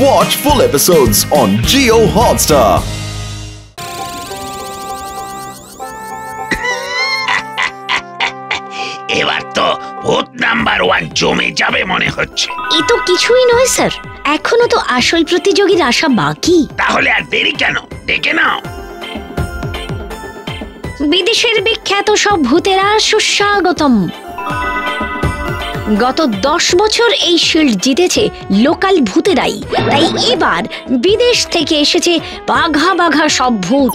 Watch full episodes on Jio Hotstar. এবার তো ভূত নাম্বার 1 জমে যাবে মনে হচ্ছে। এ তো কিছুই নয় স্যার, এখনো তো আসল প্রতিযোগীর আসা বাকি। তাহলে আর দেরি কেন, ডেকে নাও। বিদেশের বিখ্যাত সব ভূতেরা সুস্বাগতম। গত 10 বছর এই শিল্ড জিতেছে লোকাল ভূতেরাই, তাই এবার বিদেশ থেকে এসেছে বাঘা বাঘা সব ভূত।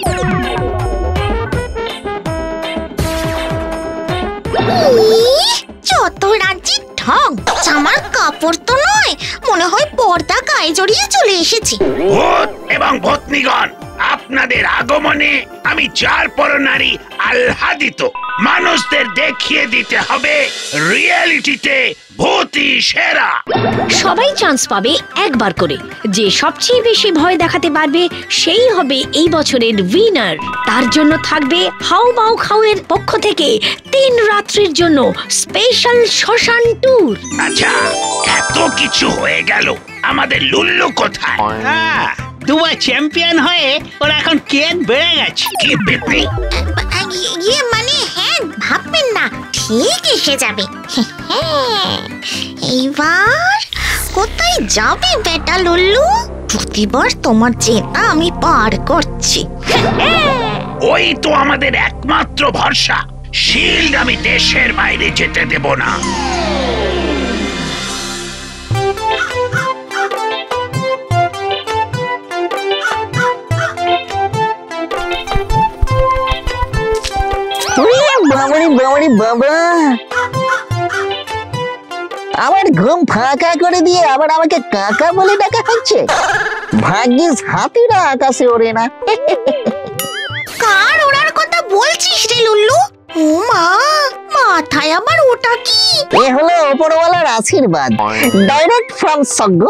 যত রাজ্যের ঢং, জামার কাপড় তো নয়, মনে হয় পর্দা গায়ে জড়িয়ে চলে এসেছি। ভূত এবং ভূতনিগণ, আপনাদের আগমনে আমি চার পরনারী আহ্লাদিত। মানুষদের দেখিয়ে দিতে হবে রিয়েলিটিতে ভূতই সেরা। সবাই চান্স পাবে একবার করে, যে সবচেয়ে বেশি ভয় দেখাতে পারবে সেই হবে এই বছরের উইনার। তার জন্য থাকবে হাউ মাউ খাউ এর পক্ষ থেকে 3 রাত্রির জন্য স্পেশাল শ্মশান ট্যুর। আচ্ছা, এত কিছু হয়ে গেল, আমাদের লুল্লু কোথায়? দুবার চ্যাম্পিয়ন হয়ে ওরা এখন কেন বেড়ে গেছে। কি পেতনি? ইয়ে মানে হ্যাঁ, ভাববেন না, ঠিক এসে যাবে। এইবার কোথায় যাবে বেটা লুল্লু? প্রতিবার তোমার জেতা আমি পার করছি। ওই তো আমাদের একমাত্র ভরসা। শিল্ড আমি দেশের বাইরে যেতে দেব না। বাবা, আমার ঘুম ফাঁকা করে দিয়ে আবার আমাকে কাকা বলে ডাকা হচ্ছে। ভাগ্যিস হাতিরা আকাশে ওড়ে না। কার ওড়ার কথা বলছিস রে লুল্লু? ও মা, মাথায় আবার ওটা কি? এ হলো ওপরওয়ালার আশীর্বাদ, ডাইরেক্ট ফ্রম স্বর্গ।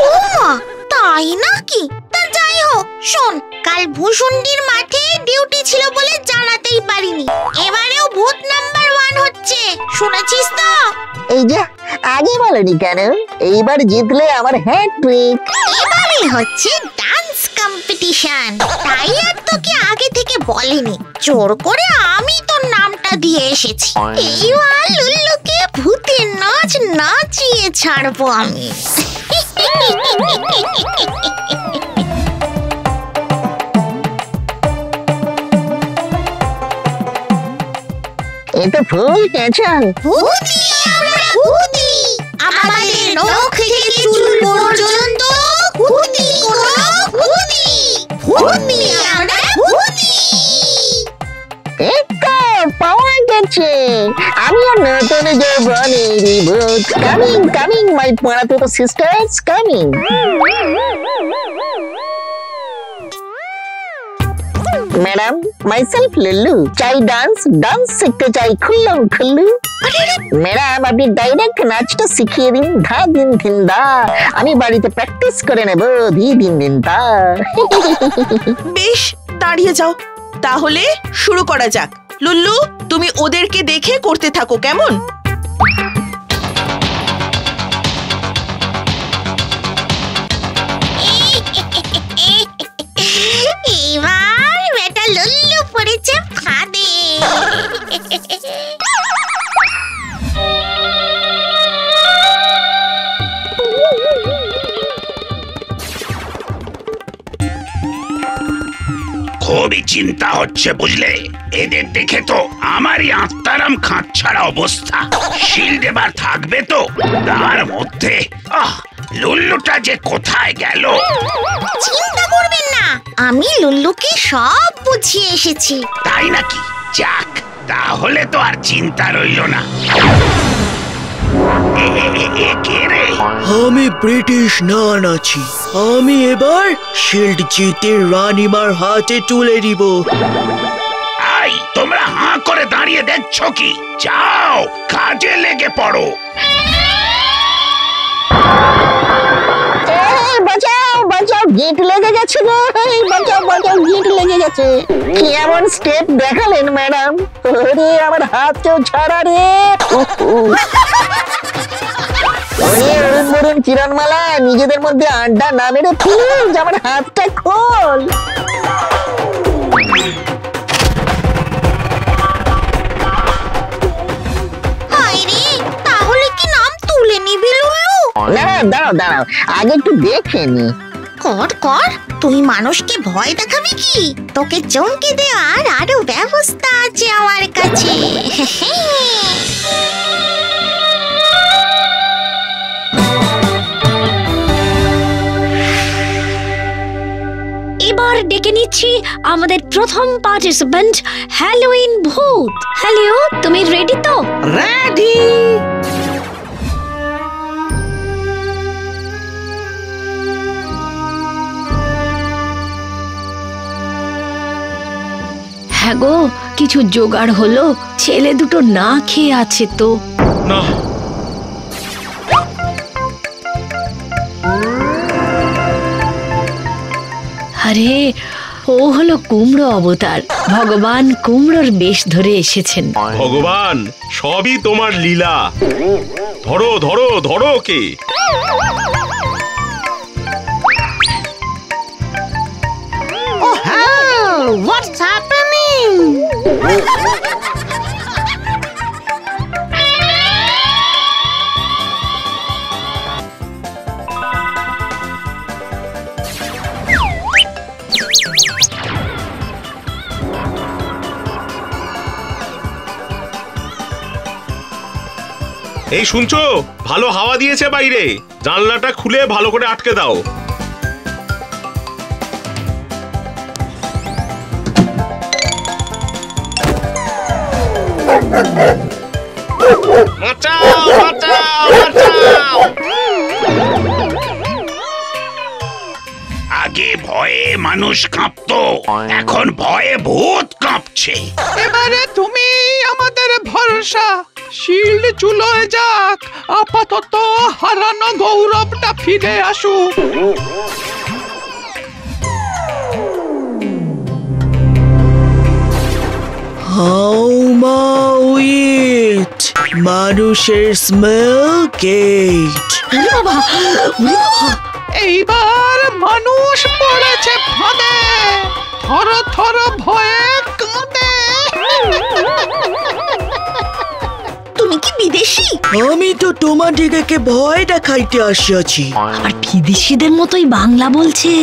ও মা, তাই নাকি? তা যাই হোক, শোন, কাল ভূষুন্ডির মাঠে ডিউটি ছিল বলে জানাতেই পারিনি। এবারেও ভূত নাম্বার 1 হচ্ছে, শুনেছিস তো? এই যে আগে বলনি কেন? এইবার জিতলে আমার হ্যাট্রিক। এবারে হচ্ছে ডান্স কম্পিটিশন, তাই আর তোকে আগে থেকে বলিনি। জোর করে আমি তোর নামটা দিয়ে এসেছি। এইবার লুল্লুকে ভূতের নাচ নাচিয়ে ছাড়বো আমি। এটা ফুল ক্যাচাল। ভূতি, আমরা ভূতি, আমাদের নখ থেকে চুল পর্যন্ত ভূতি, কোনো ভূতি, ভূতি, আমরা ভূতি। একটা পাওয়া গেছে। আমিও নতুন যৌবনের ভূত। কামিং কামিং মাই পাড়াতে তো sisters coming. Madam, myself Lullu, চাই ডান্স শিখতে চাই খুল্লুম খুল্লু। ম্যাডাম, আপনি ডাইরেক্ট নাচটা শিখিয়ে দিন, ধা দিন ধিন দা। আমি বাড়িতে প্র্যাকটিস করে নেব ধি দিন দিন তা। বেশ, দাঁড়িয়ে যাও, তাহলে শুরু করা যাক। লুল্লু, তুমি ওদেরকে দেখে করতে থাকো, কেমন? এইবার বেটা লুল্লু পড়েছে ফাঁদে। খুবই চিন্তা হচ্ছে বুঝলে। এদের দেখে তো আমারই আত্মারাম খাঁচ্ছাড়া অবস্থা। শিল্ড এবার থাকবে তো? তার মধ্যে লুল্লুটা যে কোথায় গেল? চিন্তা করবেন না, আমি লুল্লুকে সব বুঝিয়ে এসেছি। তাই নাকি? যাক, তাহলে তো আর চিন্তা রইল না। কে রে? আমি ব্রিটিশ নান আছি। আমি এবার শিল্ড জিতে রানীমার হাতে তুলে দিব। আই, তোমরা হাঁ করে দাঁড়িয়ে দেখছো কি? যাও, কাজে লেগে পড়ো। বাঁচাও বাঁচাও, গিট লেগে গেছে গো। বাঁচাও বাঁচাও, গিট লেগে গেছে। কি এমন স্টেপ দেখালেন ম্যাডাম? ওরে আমার হাত কেউ ছাড়া রে। বরুণ কিরণমালা নিজেদের মধ্যে আড্ডা না মেরে প্লিজ আমার হাতটা খোল। তাহলে কি নাম তুলে নিবি লুল্লু? না দাঁড়াও দাঁড়াও, আগে একটু দেখে নি। কর কর, তুই মানুষকে ভয় দেখাবি কি? তোকে চমকে দেওয়ার আরো ব্যবস্থা আছে আমার কাছে। এবার ডেকে নিচ্ছি আমাদের প্রথম পার্টিসিপেন্ট হ্যালোইন ভূত। হ্যালো, তুমি রেডি তো? রেডি। হ্যাঁ গো, কিছু জোগাড় হলো? ছেলে দুটো না খেয়ে আছে তো। না, আরে ও হলো কুমড়ো অবতার। ভগবান কুমড়োর বেশ ধরে এসেছেন। ভগবান, সবই তোমার লীলা। ধরো ধরো ধরো ওকে। What's happening? এই শুনছো, ভালো হাওয়া দিয়েছে বাইরে, জানলাটা খুলে ভালো করে আটকে দাও। বাঁচাও বাঁচাও বাঁচাও। আগে ভয়ে মানুষ কাঁপতো, এখন ভয়ে ভূত কাঁপছে। এবারে তুমি আমাদের ভরসা। শিল্ড চুলোয় যাক, আপাতত হারানো গৌরবটা ফিরে আসুক। হাউমাউইট মানুষের স্মেল গেট। এইবার মানুষ পড়েছে ফাঁদে, থর থর ভয়ে কাঁদে। তুমি কি বিদেশি? আমি তো তোমাদিগকে ভয় দেখাইতে আসিয়াছি। আর বিদেশিদের মতোই বাংলা বলছে।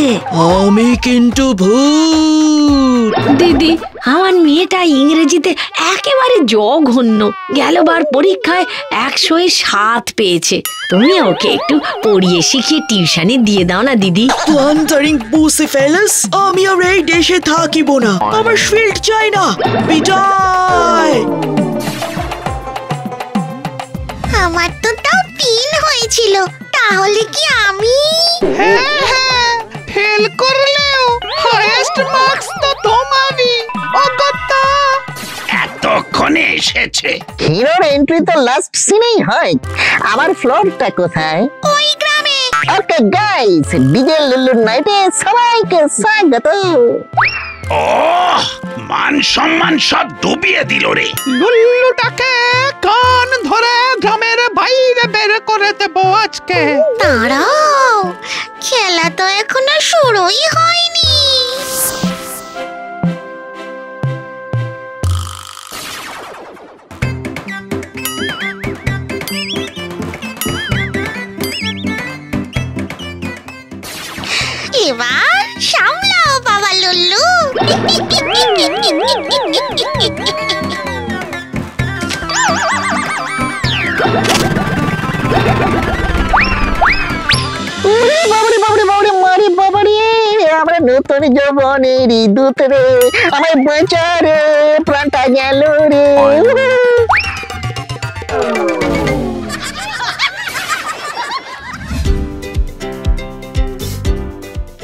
আমি কিন্তু ভূত। দিদি, আমার মেয়েটা ইংরেজিতে একেবারে জঘন্য। গেলবার পরীক্ষায় 100-এ 7 পেয়েছে। তুমি ওকে একটু পড়িয়ে শিখিয়ে টিউশনি দিয়ে দাও না দিদি। ওয়ান্ডারিং বুসিফেলাস, আমি আর এই দেশে থাকিব না। আমার শিল্ড চাই না। বিদায়। আমার তো তাও 3 হয়েছিল, তাহলে কি আমি? হ্যাঁ, ফেল করলেও হাইয়েস্ট মার্কস তো তোমারই। অগত্যা এতক্ষণে এসেছে। হিরোর এন্ট্রি তো লাস্ট সিনেই হয়। আমার ফ্লোরটা কোথায়? ওই গ্রামে। ওকে গাইস, ডিজে লুল্লুর নাইটে সবাইকে স্বাগত। ওহ, মান সম্মান সব ডুবিয়ে দিল রে। লুল্লুটাকে কান ধরে গ্রামের বাইরে বের করে দেবো আজকে। দাঁড়াও, খেলা তো এখনো শুরুই হয়নি। এবার সামলাও বাবা লুল্লু। বাবরে বাবরে বাবরে মারি বাবরে, আমরা নতুন যৌবনের দূত রে, আমায় বাঁচা রে, প্রাণটা গেল রে।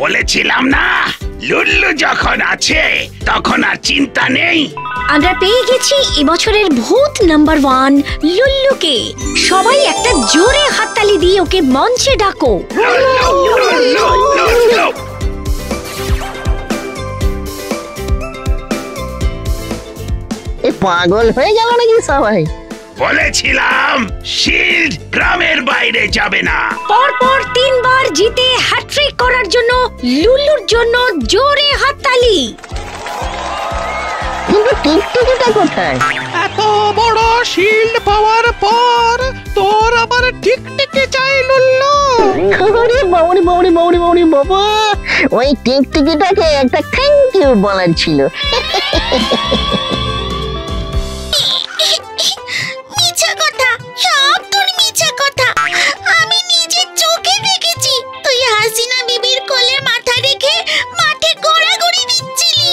বলেছিলাম না, লুল্লু যখন আছে তখন আর চিন্তা নেই। আমরা পেয়ে গেছি এবছরের ভূত নাম্বার 1 লুল্লুকে। সবাই একটা জোরে হাততালি দিয়ে ওকে মঞ্চে ডাকো। লুল্লু, লুল্লু, লুল্লু। এ পাগল হয়ে গেল নাকি সবাই? বলেছিলাম শিল্ড গ্রামের বাইরে যাবে না। পরপর 3 বার জিতে হ্যাট্রিক করার জন্য লুল্লুর জন্য জোরে হাততালি। কিন্তু টিকটিকিটা কোথায়? এত বড় শিল্ড পাওয়ার পর তোর আবার টিকটিকি চাই লুল্লু? ওরে বাবুরি বাবুরি বাবুরি বাবুরি বাবা, ওই টিকটিকিটাকে একটা থ্যাংক ইউ বলার ছিল। মিছা কথা, সব তোর মিছা কথা। আমি নিজের চোখে দেখেছি তুই হাসিনা বিবির কোলে মাথা রেখে মাঠে গড়াগড়ি দিচ্ছিলি।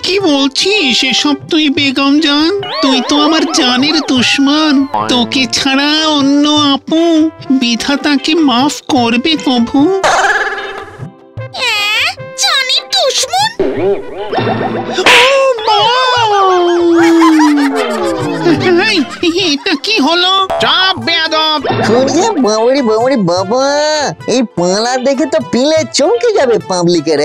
কি বলছিস এসব তুই বেগম জান? তুই তো আমার জানের দুশমন। তোকে ছাড়া অন্য আপু বিধাতাকে মাফ করবে প্রভু? জানির দুশমন? এটা কি হলো? চাপ বেয়াদব! ওরে বাবুরি বাবুরি বাবা, এই পালা দেখে তো পিলে চমকে যাবে পাবলিকের।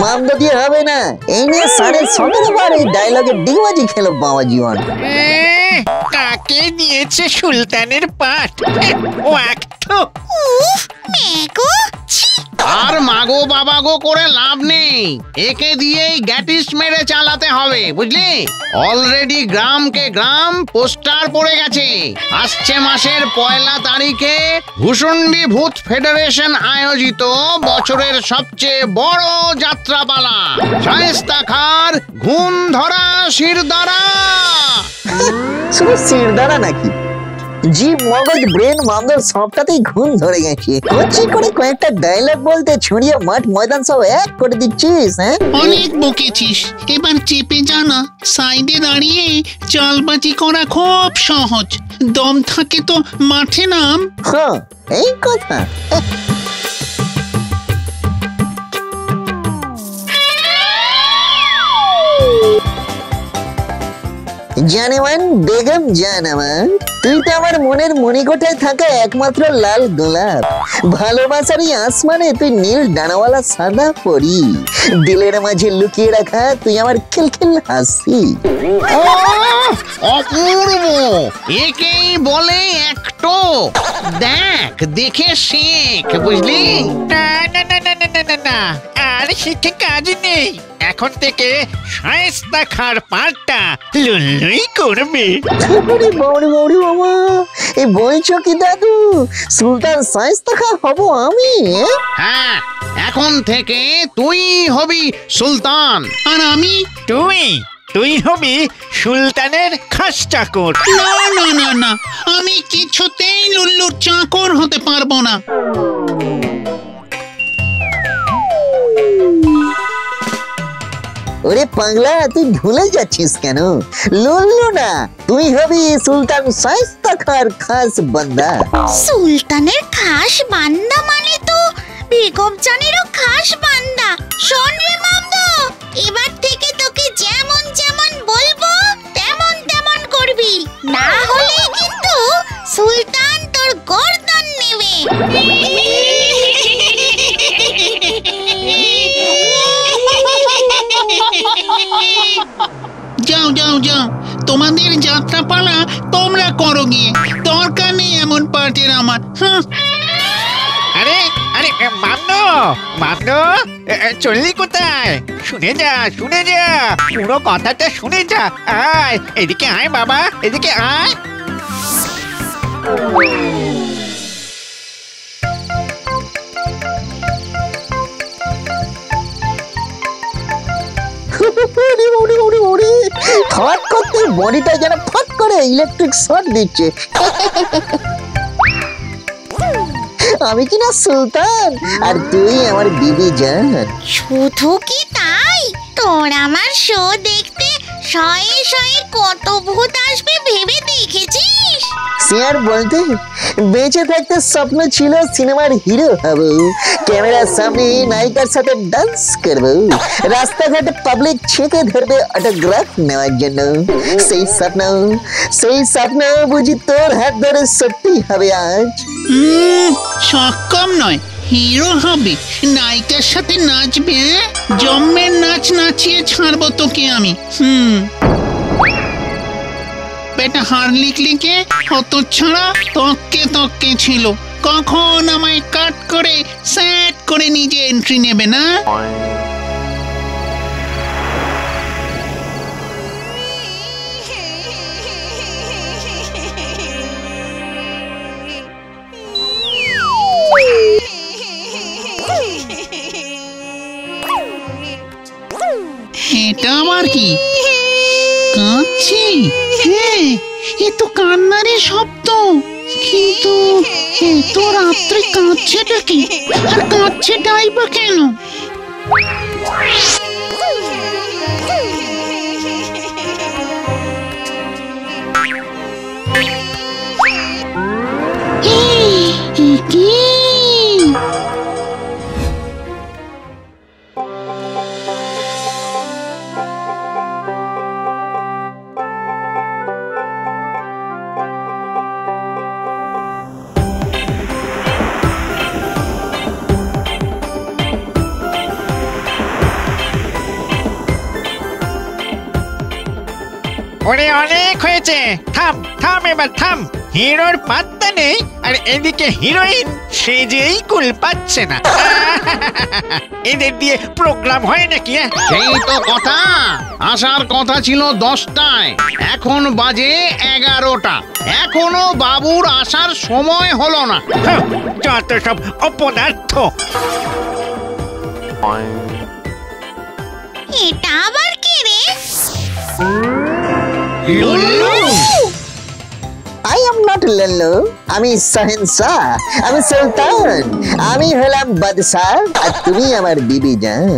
মামদা দিয়ে হবে না, এই নিয়ে 17.5 বার এই ডায়লগে ডিগবাজি খেলো বাবা জীবন। কাকে দিয়েছে সুলতানের পাঠ? ও একটু মেকো আর মাগো বাবাগো করে লাভ নেই, একে দিয়েই গ্যাটিস মেরে চালাতে হবে, বুঝলি? অলরেডি গ্রামকে গ্রাম পোস্টার পড়ে গেছে। আসছে মাসের 1 তারিখে ভূষণ্ডী ভূত ফেডারেশন আয়োজিত বছরের সবচেয়ে বড় যাত্রাপালা শায়েস্তা খাঁর ঘুম ধরা শিরদাঁড়া। শুধু শিরদাঁড়া নাকি, জীব মগজ ব্রেন মামদার সবটাতেই ঘুম ধরে গেছে। কচি করে কয়েকটা ডায়লগ বলতে ছড়িয়ে মাঠ ময়দান সব এক করে দিচ্ছিস। হ্যাঁ, অনেক বকেছিস, এবার চেপে জানা। সাইডে দাঁড়িয়ে চালবাজি করা খুব সহজ, দম থাকে তো মাঠে নাম। হ্যাঁ, এই কথা। জানেমান বেগম জান আমার, তুই তো আমার মনের মণিকোঠায় থাকা একমাত্র লাল গোলাপ। ভালোবাসার এই আসমানে তুই নীল ডানাওয়ালা সাদা পরি। দিলের মাঝে লুকিয়ে রাখা তুই আমার খিলখিল হাসি। অপূর্ব, একেই বলে একটো। দেখ, দেখে শেখ, বুঝলি? না না না না না না না, আর শিখে কাজ নেই। এখন থেকে শায়েস্তা খাঁর পাঠটা লুল্লুই করবে। বাবা বাবা, এই বলছো কি দাদু, সুলতান শায়েস্তা খাঁ হব আমি? হ্যাঁ, এখন থেকে তুই হবি সুলতান। আর আমি? তুই হবি সুলতানের খাস চাকর। না না না না, আমি কিছুতেই লুল্লুর চাকর হতে পারবো না। ওরে পাগলা, তুই ভুলে যাচ্ছিস কেন? লুল্লু না, তুই হবি সুলতান শায়েস্তা খাঁর খাস বান্দা। সুলতানের খাস বান্দা মানে তো বেগম জানেরও খাস বান্দা। শোন রে মামদো, এবার থেকে তোকে যেমন যেমন বলবো তেমন তেমন করবি, না হলে কিন্তু সুলতান তোর গর্দন নেবে। যাও যাও যাও, তোমাদের যাত্রাপালা তোমরা করো গিয়ে, দরকার নেই এমন পার্টির আমার। আরে আরে মামদো, চললি কোথায়? শুনে যা পুরো কথাটা শুনে যা। আয় এদিকে আয় বাবা, এদিকে আয়। ফট করতে বডিটা যেন ফট করে ইলেকট্রিক শর্ট দিচ্ছে। আমি কিনা সুলতান আর তুই আমার বিবি জান। শুধু কি তাই, তোর আমার শো দেখতে শয়ে শয়ে কত ভূত আসবে ভেবে দেখেছিস? শেয়ার বলতে, বেঁচে থাকতে স্বপ্ন ছিল সিনেমার হিরো হব, ক্যামেরার সামনে নায়িকার সাথে ডান্স করব, রাস্তাঘাটে পাবলিক ছেঁকে ধরবে অটোগ্রাফ নেওয়ার জন্য। সেই স্বপ্ন বুঝি তোর হাত ধরে সত্যি হবে আজ। সক্ষম নয়, হিরো হবে, নায়িকার সাথে নাচবে। জম্মের নাচ নাচিয়ে ছাড়বো তোকে আমি। বেটা হারলিকলিকে অত ছাড়া তককে তককে ছিল, কখন আমায় কাট করে সেট করে নিজে এন্ট্রি নেবে না? এটা আবার কি? কাঁদছি? হ্যাঁ, এ তো কান্নারই শব্দ। কিন্তু এত রাত্রে কাঁদছেটা কি? আর কাঁদছেটাই বা কেন? কি ওরে অনেক হয়েছে, থাম থাম এবার থাম। হিরোর পাত্তা নেই, আর এদিকে হিরোইন সেজেই কুল পাচ্ছে না। এদের দিয়ে প্রোগ্রাম হয় নাকি? সেই তো কথা, আসার কথা ছিল 10টায়, এখন বাজে 11টা। এখনো বাবুর আসার সময় হলো না। যত সব অপদার্থ। এটা আবার কি রে? I am not Lullu, আমি শাহেনশাহ, আমি সুলতান, আমি হলাম বাদশাহ, আর তুমি আমার বিবি জান।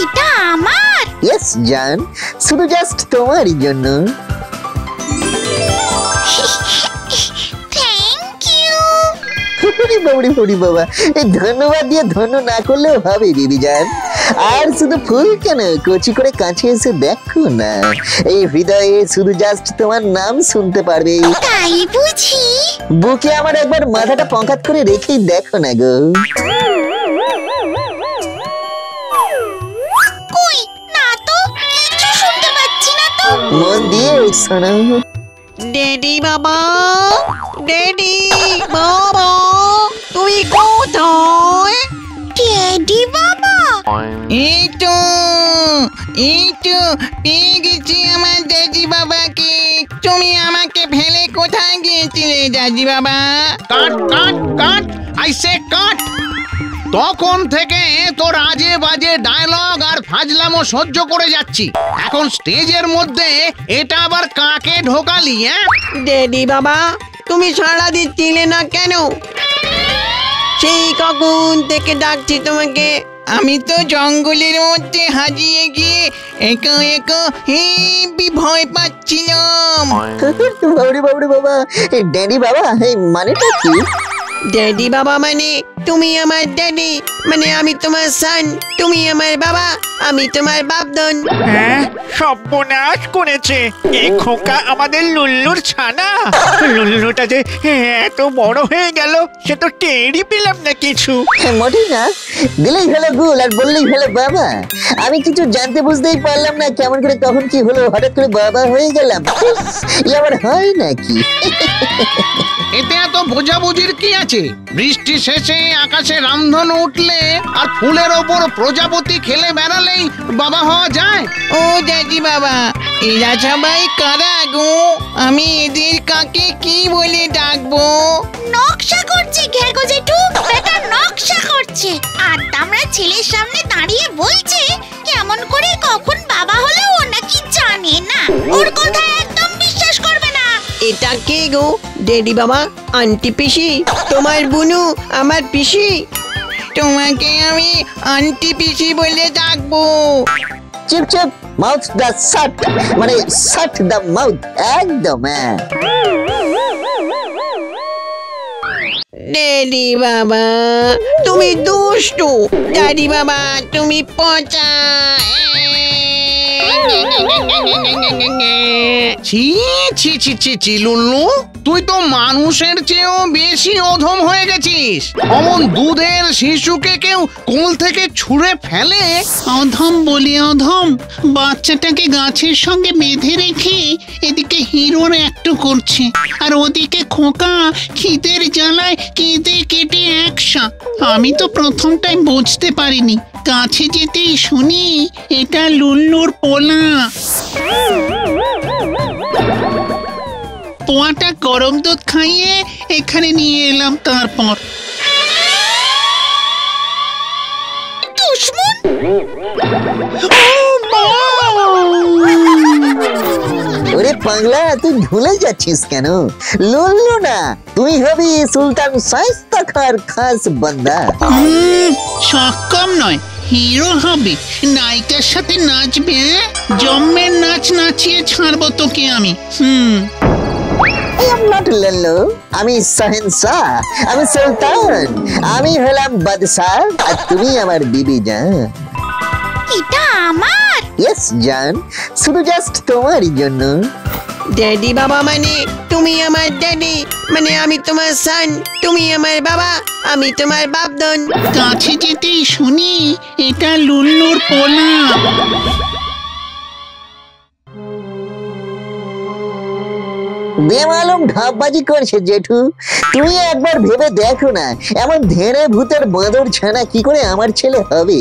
এটা আমার? ইয়েস জান, শুধু জাস্ট তোমার জন্য। Thank you. বাবুরি বাবা, এই ধন্যবাদ দিয়ে ধন্য না করলেও হবে বিবি জান। আর শুধু ফুল কেন, কচি করে কাছে এসে দেখো না, এই হৃদয়ে শুধু জাস্ট তোমার নাম শুনতে পারবে। তাই বুঝি? বুকে আমার একবার মাথাটা পঙ্কাত করে রেখেই দেখো না গো। কই না তো, কিছু শুনতে পাচ্ছি না তো। মন দিয়ে শোনো। ড্যাডি বাবা, ড্যাডি বাবা, তুই কোথায়? ড্যাডি বাবা? এই তো পেয়ে গেছি আমার ড্যাডি বাবাকে। তুমি আমাকে ফেলে কোথায় গিয়েছিলে ড্যাডি বাবা? কাট কাট কাট, আই সে কাট। তখন থেকে তোর আজে বাজে ডায়লগ আর ফাজলামো সহ্য করে যাচ্ছি, এখন স্টেজের মধ্যে এটা আবার কাকে ঢোকালি? ড্যাডি বাবা, তুমি সাড়া দিচ্ছিলে না কেন? সেই কখন থেকে ডাকছি তোমাকে। আমি তো জঙ্গলের মধ্যে হারিয়ে গিয়ে একা একা হেবি ভয় পাচ্ছিলাম। বাবুরি বাবা, এই ড্যাডি বাবা, এই মানেটা কি? ড্যাডি বাবা মানে তুমি আমার ড্যাডি, মানে আমি তোমার সান, তুমি আমার বাবা, আমি তোমার বাপদন। হ্যাঁ, সর্বনাশ করেছে এই খোকা আমাদের লুল্লুর ছানা। লুল্লুটা যে এত বড় হয়ে গেল সে তো টেরই পেলাম না কিছু। মোটেই না, দিলেই হলো গুল আর বললেই হলো বাবা। আমি কিছু জানতে বুঝতেই পারলাম না, কেমন করে কখন কি হলো, হঠাৎ করে বাবা হয়ে গেলাম। ই আবার হয় নাকি? এতে এত বোঝাবুঝির কি আছে? বৃষ্টি শেষে আকাশে রামধনু উঠলে আর ফুলের ওপর প্রজাপতি খেলে বেড়ালেই বাবা হওয়া যায়? ও ড্যাডি বাবা, এরা সবাই কারা গো? আমি এদের কাকে কি বলে ডাকবো? নকশা করছে ঘেগো জেঠু, বেটা নকশা করছে। আর আমরা ছেলের সামনে দাঁড়িয়ে বলছে কেমন করে কখন বাবা হলো ও নাকি জানে না। ওর কথা একদম বিশ্বাস করবে না। এটা কে গো ড্যাডি বাবা? আন্টি পিসি? তোমার বুনু আমার পিসি? তোমাকে আমি আন্টি পিসি বলে ডাকবো। চুপ চুপ, মাউথ দা শাট, মানে শাট দা মাউথ, একদম। ড্যাডি বাবা তুমি দুষ্টু, ড্যাডি বাবা তুমি পচা। ছি ছি ছি ছি ছি লুল্লু, তুই তো মানুষের চেয়েও বেশি অধম হয়ে গেছিস। অমন দুধের শিশুকে কেউ কোল থেকে ছুঁড়ে ফেলে? অধম বলে অধম, বাচ্চাটাকে গাছের সঙ্গে বেঁধে রেখে এদিকে হিরোর একটু করছে, আর ওদিকে খোকা খিদের জ্বালায় কেঁদে কেটে একসা। আমি তো প্রথমটাই বুঝতে পারিনি, কাছে যেতেই শুনি এটা লুল্লুর পোলা। পোয়াটা গরম দুধ খাইয়ে এখানে নিয়ে এলাম। তারপর ওরে পাগলা, তুই ভুলে যাচ্ছিস কেন? লুল্লু না, তুই হবি সুলতান শায়েস্তা খাঁর খাস বান্দা। সক্ষম নয়, হিরো হবে, নায়িকার সাথে নাচবে। জম্মের নাচ নাচিয়ে ছাড়বো তোকে আমি। I am not লুল্লু, আমি শাহেনশাহ, আমি সুলতান, আমি হলাম বাদশাহ, আর তুমি আমার বিবি জান। এটা আমার? ইয়েস জান, শুধু জাস্ট তোমারই জন্য। ড্যাডি বাবা মানে তুমি আমার ড্যাডি, মানে আমি তোমার সান, তুমি আমার বাবা, আমি তোমার বাপদন। কাছে যেতেই শুনি এটা লুল্লুর পোলা। বেমালুম ঢাপবাজি করছে জেঠু। তুমি একবার ভেবে দেখো না, এমন ধেড়ে ভূতের বাঁদর ছানা কি করে আমার ছেলে হবে?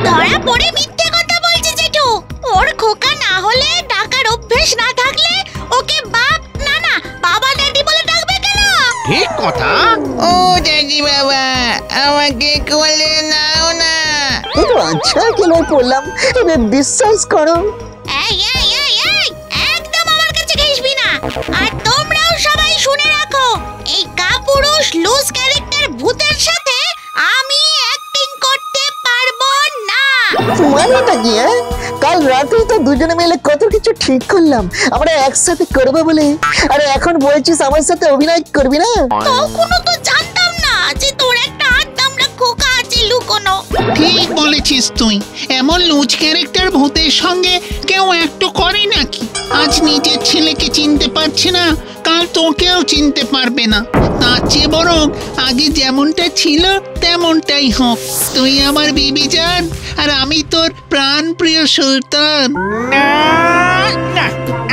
ধরা পড়ে মিথ্যে কথা বলছে জেঠু। ওর খোকা না হলে, ডাকার অভ্যেস না থাকলে ওকে বাপ না না বাবা ড্যাডি বলে ডাকবে কেন? ঠিক কথা। ও ড্যাডি বাবা, আমাকে কোলে নাও না। কিন্তু আচ্ছা কেন পড়লাম, এবার বিশ্বাস করো। এই এই এই এই, একদম আমার কাছে ঘেঁষবি না। আর তোমরাও সবাই শুনে রাখো, এই কাপুরুষ লুজ ক্যারেক্টার ভূতের সাথে আমি অ্যাক্টিং করতে পারবো না। মানেটা কি? কাল রাতে তো দুজনে মিলে কত কিছু ঠিক করলাম আমরা একসাথে করবো বলে, আর এখন বলছিস আমার সাথে অভিনয় করবি না? তখনও তো জানতাম না যে তোর একটা আদ্দামরা খোকা আছে লুকোনো। ঠিক বলেছিস তুই, এমন লুজ ক্যারেক্টার ভূতের সঙ্গে কেউ একটু করে নাকি? আজ নিজের ছেলেকে চিনতে পারছে না, কাল তোকেও চিনতে পারবে না। তার চেয়ে বরং আগে যেমনটা ছিল তেমনটাই হোক। তুই আমার বিবি জান, আর আমি তোর প্রাণ প্রিয় সুলতান। না না,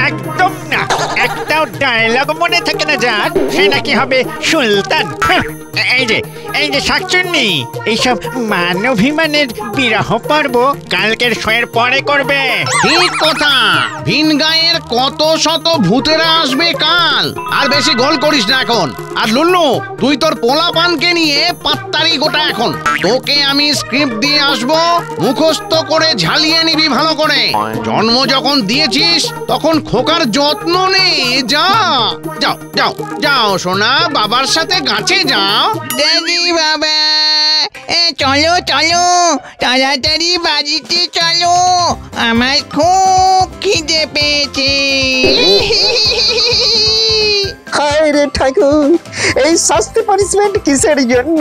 একদম না। একটাও ডায়লগ মনে থাকে না যার, সে নাকি হবে সুলতান। এই যে শাকচুন্নি, এইসব মানভিমানের বিরহ পর্ব কালকের শোয়ের পরে করবে। ঠিক কথা। ভিন গায়ের কত শত ভূতেরা আসবে কাল। আর বেশি গোল করিস না এখন। আর লুল্লু, তুই তোর পোলাপানকে নিয়ে পাত্তারি গোটা এখন। তোকে আমি স্ক্রিপ্ট দিয়ে আসবো, মুখস্থ করে ঝালিয়ে নিবি ভালো করে। জন্ম যখন দিয়েছিস তখন খোকার যত্ন নে। যা যাও যাও যাও সোনা, বাবার সাথে গাছে যাও। ড্যাডি বাবা, চলো চলো, তাড়াতাড়ি বাড়িতে চলো, আমার খুব খিদে পেয়েছে। হায় রে ঠাকুর, এই শাস্তি পানিশমেন্ট কিসের জন্য?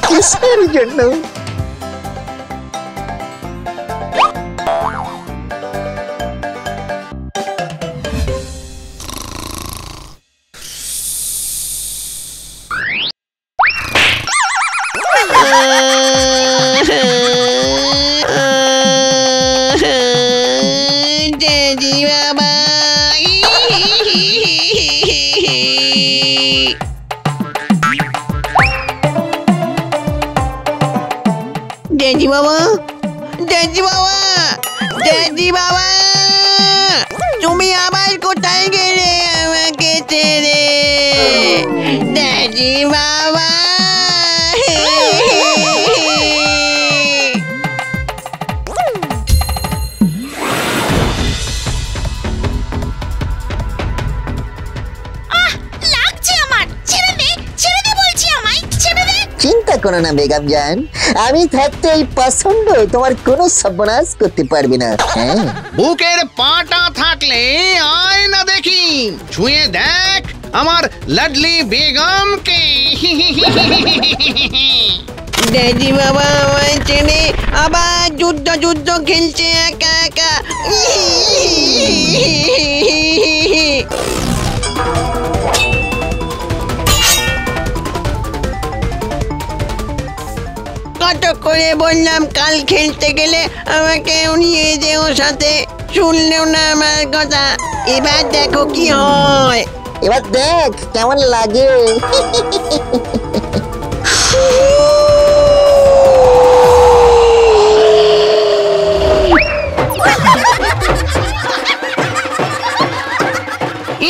কিসের জন্য? ড্যাডি বাবা, ড্যাডি বাবা, ড্যাডি বাবা, ড্যাডি বাবা, তুমি আবার কোথায় গেলে আমাকে ছেড়ে? ড্যাডি বাবা, চিন্তা করো না বেগম জান, আমি থাকতে এই পছন্দ তোমার কোনো সর্বনাশ করতে পারবে না। হ্যাঁ, বুকের পাটা থাকলে আয় না দেখি, ছুঁয়ে দেখ আমার লাডলি বেগমকে। ড্যাডি বাবা আমায় ছেড়ে আবার যুদ্ধ যুদ্ধ খেলছে একা একা। কত করে বললাম কাল খেলতে গেলে আমাকে নিয়ে যেও সাথে, শুনলেও না আমার কথা। এবার দেখো কি হয়। এবার দেখ কেমন লাগে।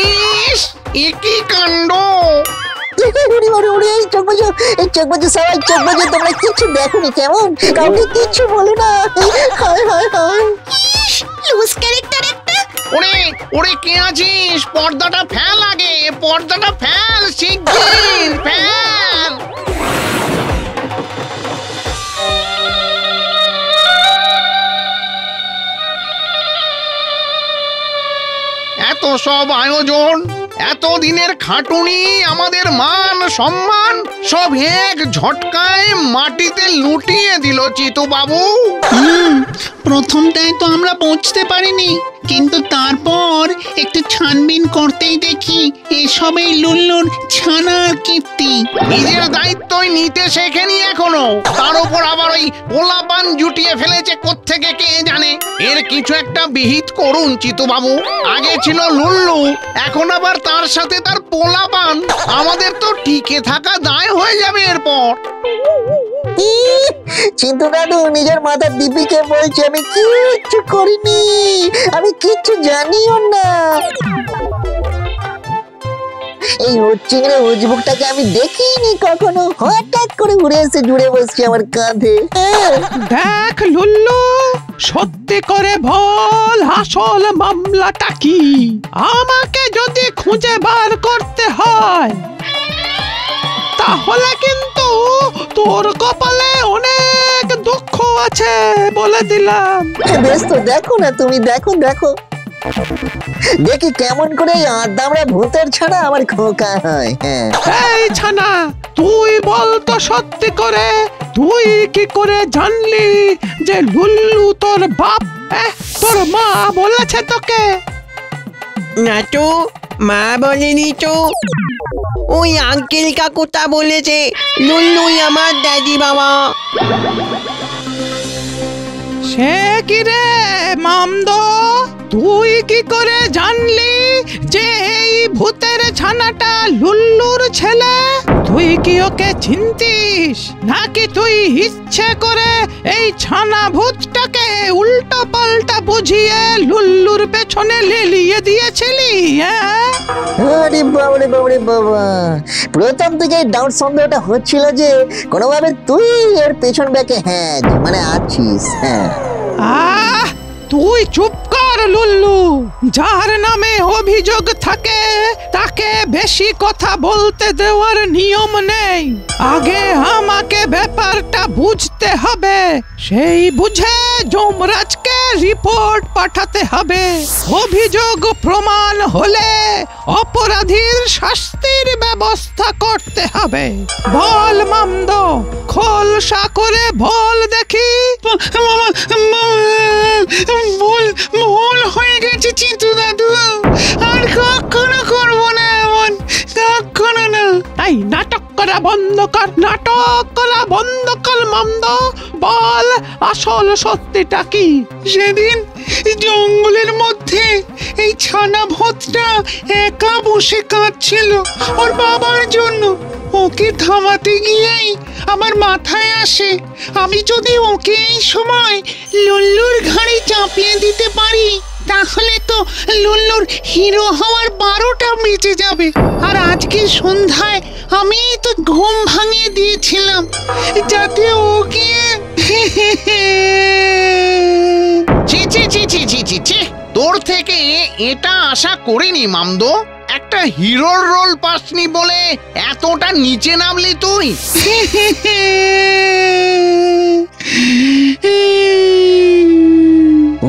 ইস, এ কি কাণ্ড! চোখ বাজু সবাই চোখ বাজু, তোমরা কিছু দেখোনি কেমন? কাউকে কিছু বলো না। হায় হায় হায়, লুজ ক্যারেক্টার একটা। ওরে ওরে, কে আছিস? পর্দাটা ফেল আগে, পর্দাটা ফেল, শিগগির ফেল। এত সব আয়োজন, এত দিনের খাটুনি, আমাদের মান সম্মান সব এক ঝটকায় মাটিতে লুটিয়ে দিল চিতু বাবু। প্রথমটায় তো আমরা পৌঁছতে পারিনি, কিন্তু তারপর একটু ছানবিন করতেই দেখি এসব এই লুল্লুর ছানার কীর্তি। নিজের দায়িত্বই নিতে শেখেনি এখনো, তার উপর আবার ওই পোলাপান জুটিয়ে ফেলেছে কোত্থেকে কে জানে। এর কিছু একটা বিহিত করুন চিতু বাবু। আগে ছিল লুল্লু, এখন আবার তার সাথে তার পোলাপান। আমাদের তো টিকে থাকা দায় হয়ে যাবে এরপর। চিন্তু দাদু নিজের মাথার দিদিকে বলছে আমি কিচ্ছু করিনি, আমি কিচ্ছু জানিও না। এই চিংড়ে উজবুকটাকে আমি দেখিনি কখনো, হঠাৎ করে উড়ে এসে জুড়ে বসছে আমার কাঁধে। দেখ লুল্লু, সত্যি করে বল আসল মামলাটা কি? আমাকে যদি খুঁজে বার করতে হয় তাহলে কিন্তু তোর কপালে অনেক দুঃখ আছে বলে দিলাম। বেশ তো দেখো না, তুমি দেখো দেখো দেখি কেমন করে আদামরা ভূতের ছাড়া আমার খোকা হয়। এই ছানা, তুই বল তো সত্যি করে, তুই কি করে জানলি যে লুল্লু তোর বাপ? তোর মা বলেছে তোকে? না তো, মা বলেনি তো। ওই আঙ্কেল কাকুটা বলেছে লুল্লুই আমার দাদি বাবা। সে কি রে মামদো, তুই কি করে জানলি যে এই ভূতের ছানাটা লুল্লুর ছেলে? তুই কি ওকে চিনতিস, নাকি তুই ইচ্ছে করে এই ছানা ভূতটাকে উল্টো পাল্টা বুঝিয়ে লুল্লুর পেছনে লেলিয়ে দিয়েছিলি? আরে বাবারে বাবারে বাবা, প্রথম থেকে ডাউট সন্দেহটা হচ্ছিল যে কোনোভাবে তুই এর পেছন ব্যাকে মানে আছিস। তুই চুপ কর লুল্লু। যার নামে অভিযোগ থাকে তাকে বেশি কথা বলতে দেওয়ার নিয়ম নেই। আগে আমাকে ব্যাপারটা বুঝতে হবে, সেই বুঝে যমরাজকে রিপোর্ট পাঠাতে হবে। অভিযোগ প্রমাণ হলে অপরাধীর শাস্তির ব্যবস্থা করতে হবে। বল মামদো, খোলসা করে বল দেখি। ভুল হয়ে গেছে চিন্তু দাদু, আর কখনো করবো না এমন, কখনো না। তাই নাটক করা বন্ধ কর, নাটক করা বন্ধ কর মামদো। বল আসল সত্যিটা কি? সেদিন জঙ্গলের মধ্যে এই ছানা ভূতটা একা বসে কাঁদছিল ওর বাবার জন্য। ওকে থামাতে গিয়েই আমার মাথায় আসে আমি যদি ওকে এই সময় লুল্লুর ঘাড়ে চাপিয়ে দিতে পারি তাহলে তো লুল্লুর হিরো হওয়ার 12টা বেঁচে যাবে। আর আজকে সন্ধ্যায় আমি তো ঘুম ভাঙিয়ে দিয়েছিলাম যাতে ওকে তোর থেকে এটা আশা করিনি মামদো। একটা হিরোর রোল পাসনি বলে এতটা নিচে নামলি তুই।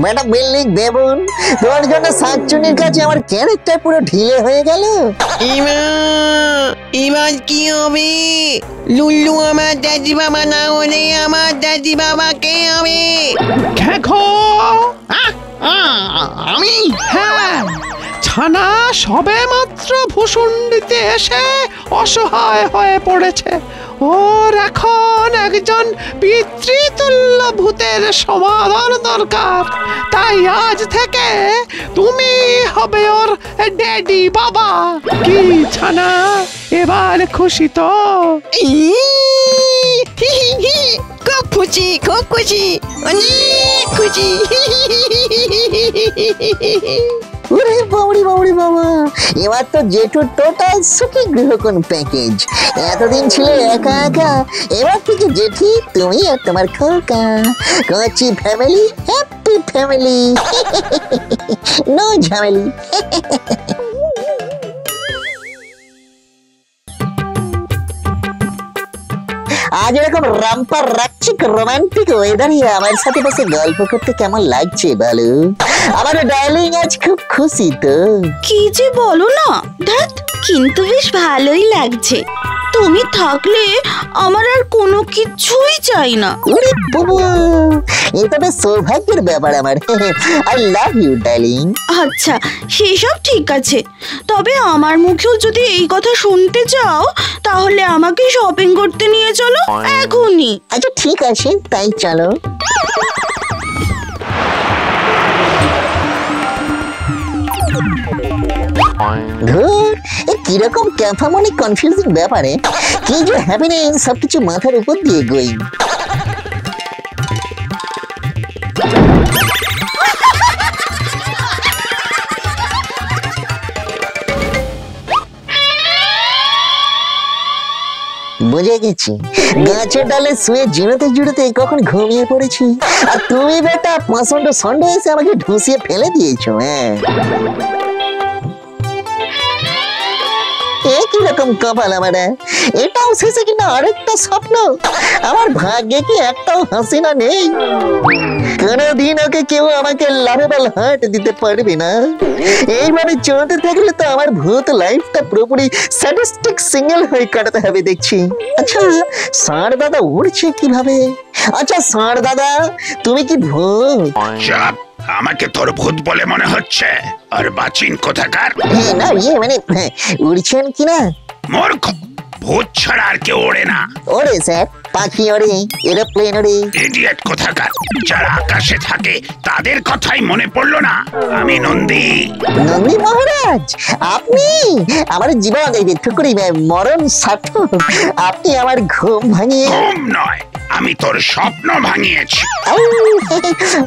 ম্যাডাম বিল্ডিং দেবুন, তোমার জন্য শাকচুনির কাছে আমার ক্যারেক্টার পুরো ঢিলে হয়ে গেল। এবার কি হবে? লুল্লু আমার দাদি বাবা না হলে আমার দাদি বাবা কে হবে? খেখো আমি হ্যাঁ, ছানা সবে মাত্র ভূষণ্ডিতে এসে অসহায় হয়ে পড়েছে। ওর এখন একজন পিতৃতুল্য ভূতের সমাধান দরকার। তাই আজ থেকে তুমি হবে ওর ড্যাডি বাবা। কি ছানা, এবার খুশি তো? খুব খুশি, খুব খুশি, অনেক খুশি। ওরে বাবুরি বাবুরি বাবা, এবার তো জেঠুর টোটাল সুখী গৃহকোণ প্যাকেজ। এতদিন ছিল একা একা, এবার থেকে জেঠি তুমি আর তোমার খোকা, কচি ফ্যামিলি, হ্যাপি ফ্যামিলি, নো ঝামেলি। আজ এরকম রাম্পার রাক্ষিক রোমান্টিক ওয়েদারে আমার সাথে বসে গল্প করতে কেমন লাগছে বলো? আমার ডার্লিং আজ খুব খুশি তো। কি যে বলো না, ধ্যাৎ, কিন্তু বেশ ভালোই লাগছে। তুমি থাকলে আমার আর কোনো কিছুই চাই না। ওরে বাবা, এটা বেশ সৌভাগ্যের ব্যাপার আমার। I love you darling. আচ্ছা, সেসব ঠিক আছে, তবে আমার মুখেও যদি এই কথা শুনতে চাও তাহলে আমাকে শপিং করতে নিয়ে চলো এখনই। আচ্ছা ঠিক আছে, তাই চলো। ধুর, কিরকম ক্যাফামনি কনফিউজিং ব্যাপারে, কি যে হ্যাপেনিং সবকিছু মাথার উপর দিয়ে গোয়িং। বুঝে গেছি, গাছের ডালে শুয়ে জিরোতে জিরোতে কখন ঘুমিয়ে পড়েছি, আর তুমি বেটা পাঁচন্ড সন্ড এসে আমাকে ঢুসিয়ে ফেলে দিয়েছো। হ্যাঁ, কিরকম কপাল আমার, এটাও শেষে কিনা আরেকটা স্বপ্ন। আমার ভাগ্যে কি একটাও হাসিনা নেই? কোনদিন ওকে কেউ আমাকে লাভেবল হার্ট দিতে পারবে না। এইভাবে চলতে থাকলে তো আমার ভূত লাইফটা পুরোপুরি স্যাডিস্টিক সিঙ্গেল হয়ে কাটাতে হবে দেখছি। আচ্ছা ষাঁড় দাদা উড়ছে কিভাবে? আচ্ছা ষাঁড় দাদা, তুমি কি ভূত? চাপ, আমাকে তোর ভূত বলে মনে হচ্ছে? আর বাচিন কোথাকার? না ইয়ে মানে উড়ছেন কিনা? মূর্খ, ভূত ছাড়া আর কেউ ওড়ে না। ওরে স্যার, পাখি ওড়ে, এরোপ্লেন ওড়ে। ইডিয়েট কোথাকার, যারা আকাশে থাকে তাদের কথাই মনে পড়লো না। আমি নন্দী। নন্দী মহারাজ, আপনি আমার জীবন ঠুকরি মরণ সার্থক। আপনি আমার ঘুম ভাঙিয়ে। ঘুম নয়, আমি তোর স্বপ্ন ভাঙিয়েছি।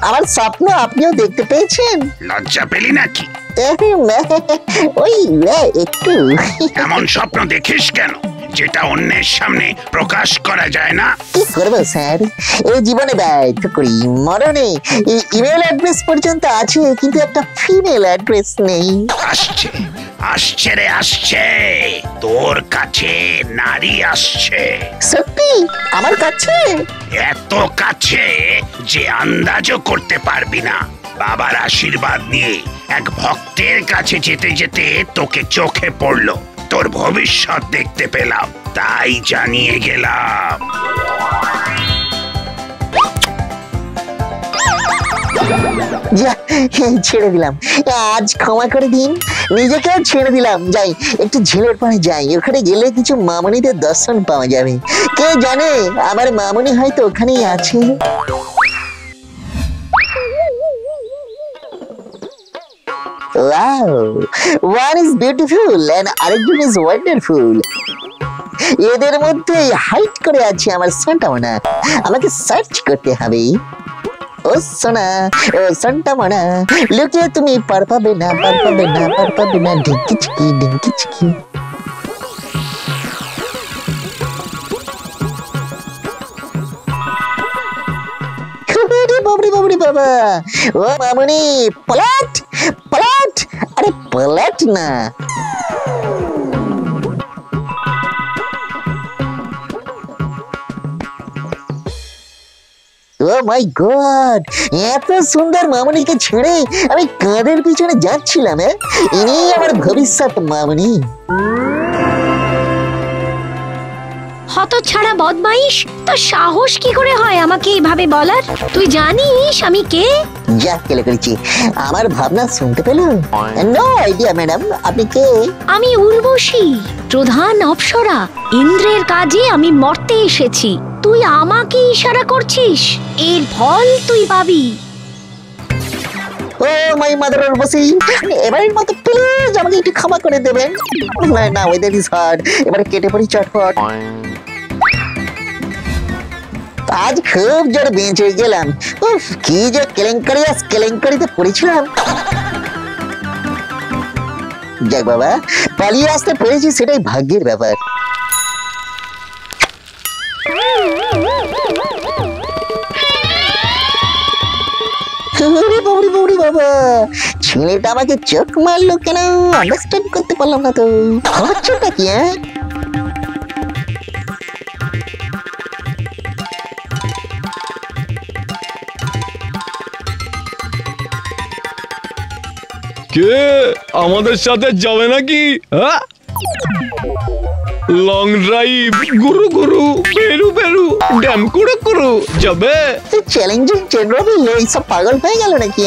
আমার স্বপ্ন আপনিও দেখতে পেয়েছেন? লজ্জা পেলি নাকি? ওই একটু। এমন স্বপ্ন দেখিস কেন যেটা অন্যের সামনে প্রকাশ করা যায় না? কি করবো স্যার, এই জীবনে ব্যর্থ করি, মরণে ইমেল অ্যাড্রেস পর্যন্ত আছে কিন্তু একটা ফিমেল অ্যাড্রেস নেই। আসছে আসছে রে আসছে, তোর কাছে নারী আসছে। সত্যি আমার কাছে? এত কাছে যে আন্দাজও করতে পারবি না। বাবার আশীর্বাদ নিয়ে এক ভক্তের কাছে যেতে যেতে তোকে চোখে পড়লো, তোর ভবিষ্যৎ দেখতে পেলাম, তাই জানিয়ে গেলাম। ছেড়ে দিলাম, আজ ক্ষমা করে দিন, নিজেকেও ছেড়ে দিলাম। যাই একটু ঝিলের পাড়ে যাই, ওখানে গেলে কিছু মামনিদের দর্শন পাওয়া যাবে। কে জানে আমার মামনি হয়তো ওখানেই আছে। Wow, one is beautiful and আরেকজন is wonderful. এদের মধ্যে হাইট করে আছে আমার সন্টামনা, আমাকে সার্চ করতে হবে। ও সোনা, ও সন্টামনা, লুকিয়ে তুমি পার পাবে না, পার পাবে না, পার পাবে না, ঢিঙ্কি চিকি ঢিঙ্কি চিকি। বাবরে বাবরে বাবা, ও মামনি পলাট পলাট, আরে পলাট না। ও মাই গড, এত সুন্দর মামনিকে ছেড়ে আমি কাঁধের পিছনে যাচ্ছিলাম। ইনি আমার ভবিষ্যৎ মামনি। হতচ্ছাড়া বদমাইশ, তোর সাহস কি করে হয় আমাকে এইভাবে বলার? তুই জানিস আমি কে? যা কেলে করেছি, আমার ভাবনা শুনতে পেলো? নো আইডিয়া ম্যাডাম, আপনি কে? আমি উর্বশী, প্রধান অপ্সরা। ইন্দ্রের কাজে আমি মরতে এসেছি, তুই আমাকে ইশারা করছিস, এর ফল তুই পাবি। ও মাই মাদার উর্বশী, এবারের মতো প্লিজ আমাকে একটু ক্ষমা করে দেবেন। না ওয়েদার ইজ হার্ড, এবারে কেটে পড়ি চটপট। আজ খুব জোর বেঁচে গেলাম। উফ, কি যে কেলেঙ্কারিতে পড়েছিলাম। যাক বাবা, পালিয়ে আসতে পেরেছি, সেটাই ভাগ্যের ব্যাপার। বাবা, ছেলেটা আমাকে চোখ মারলো কেন আন্ডারস্ট্যান্ড করতে পারলাম না তো। হচ্ছেটা কি? কে আমাদের সাথে যাবে নাকি? লং ড্রাইভ, গুরু গুরু, বেরু বেরু, ড্যাম কুড়ু কুড়ু যাবে? চ্যালেঞ্জিং জেনারেল এইসব পাগল হয়ে গেল নাকি?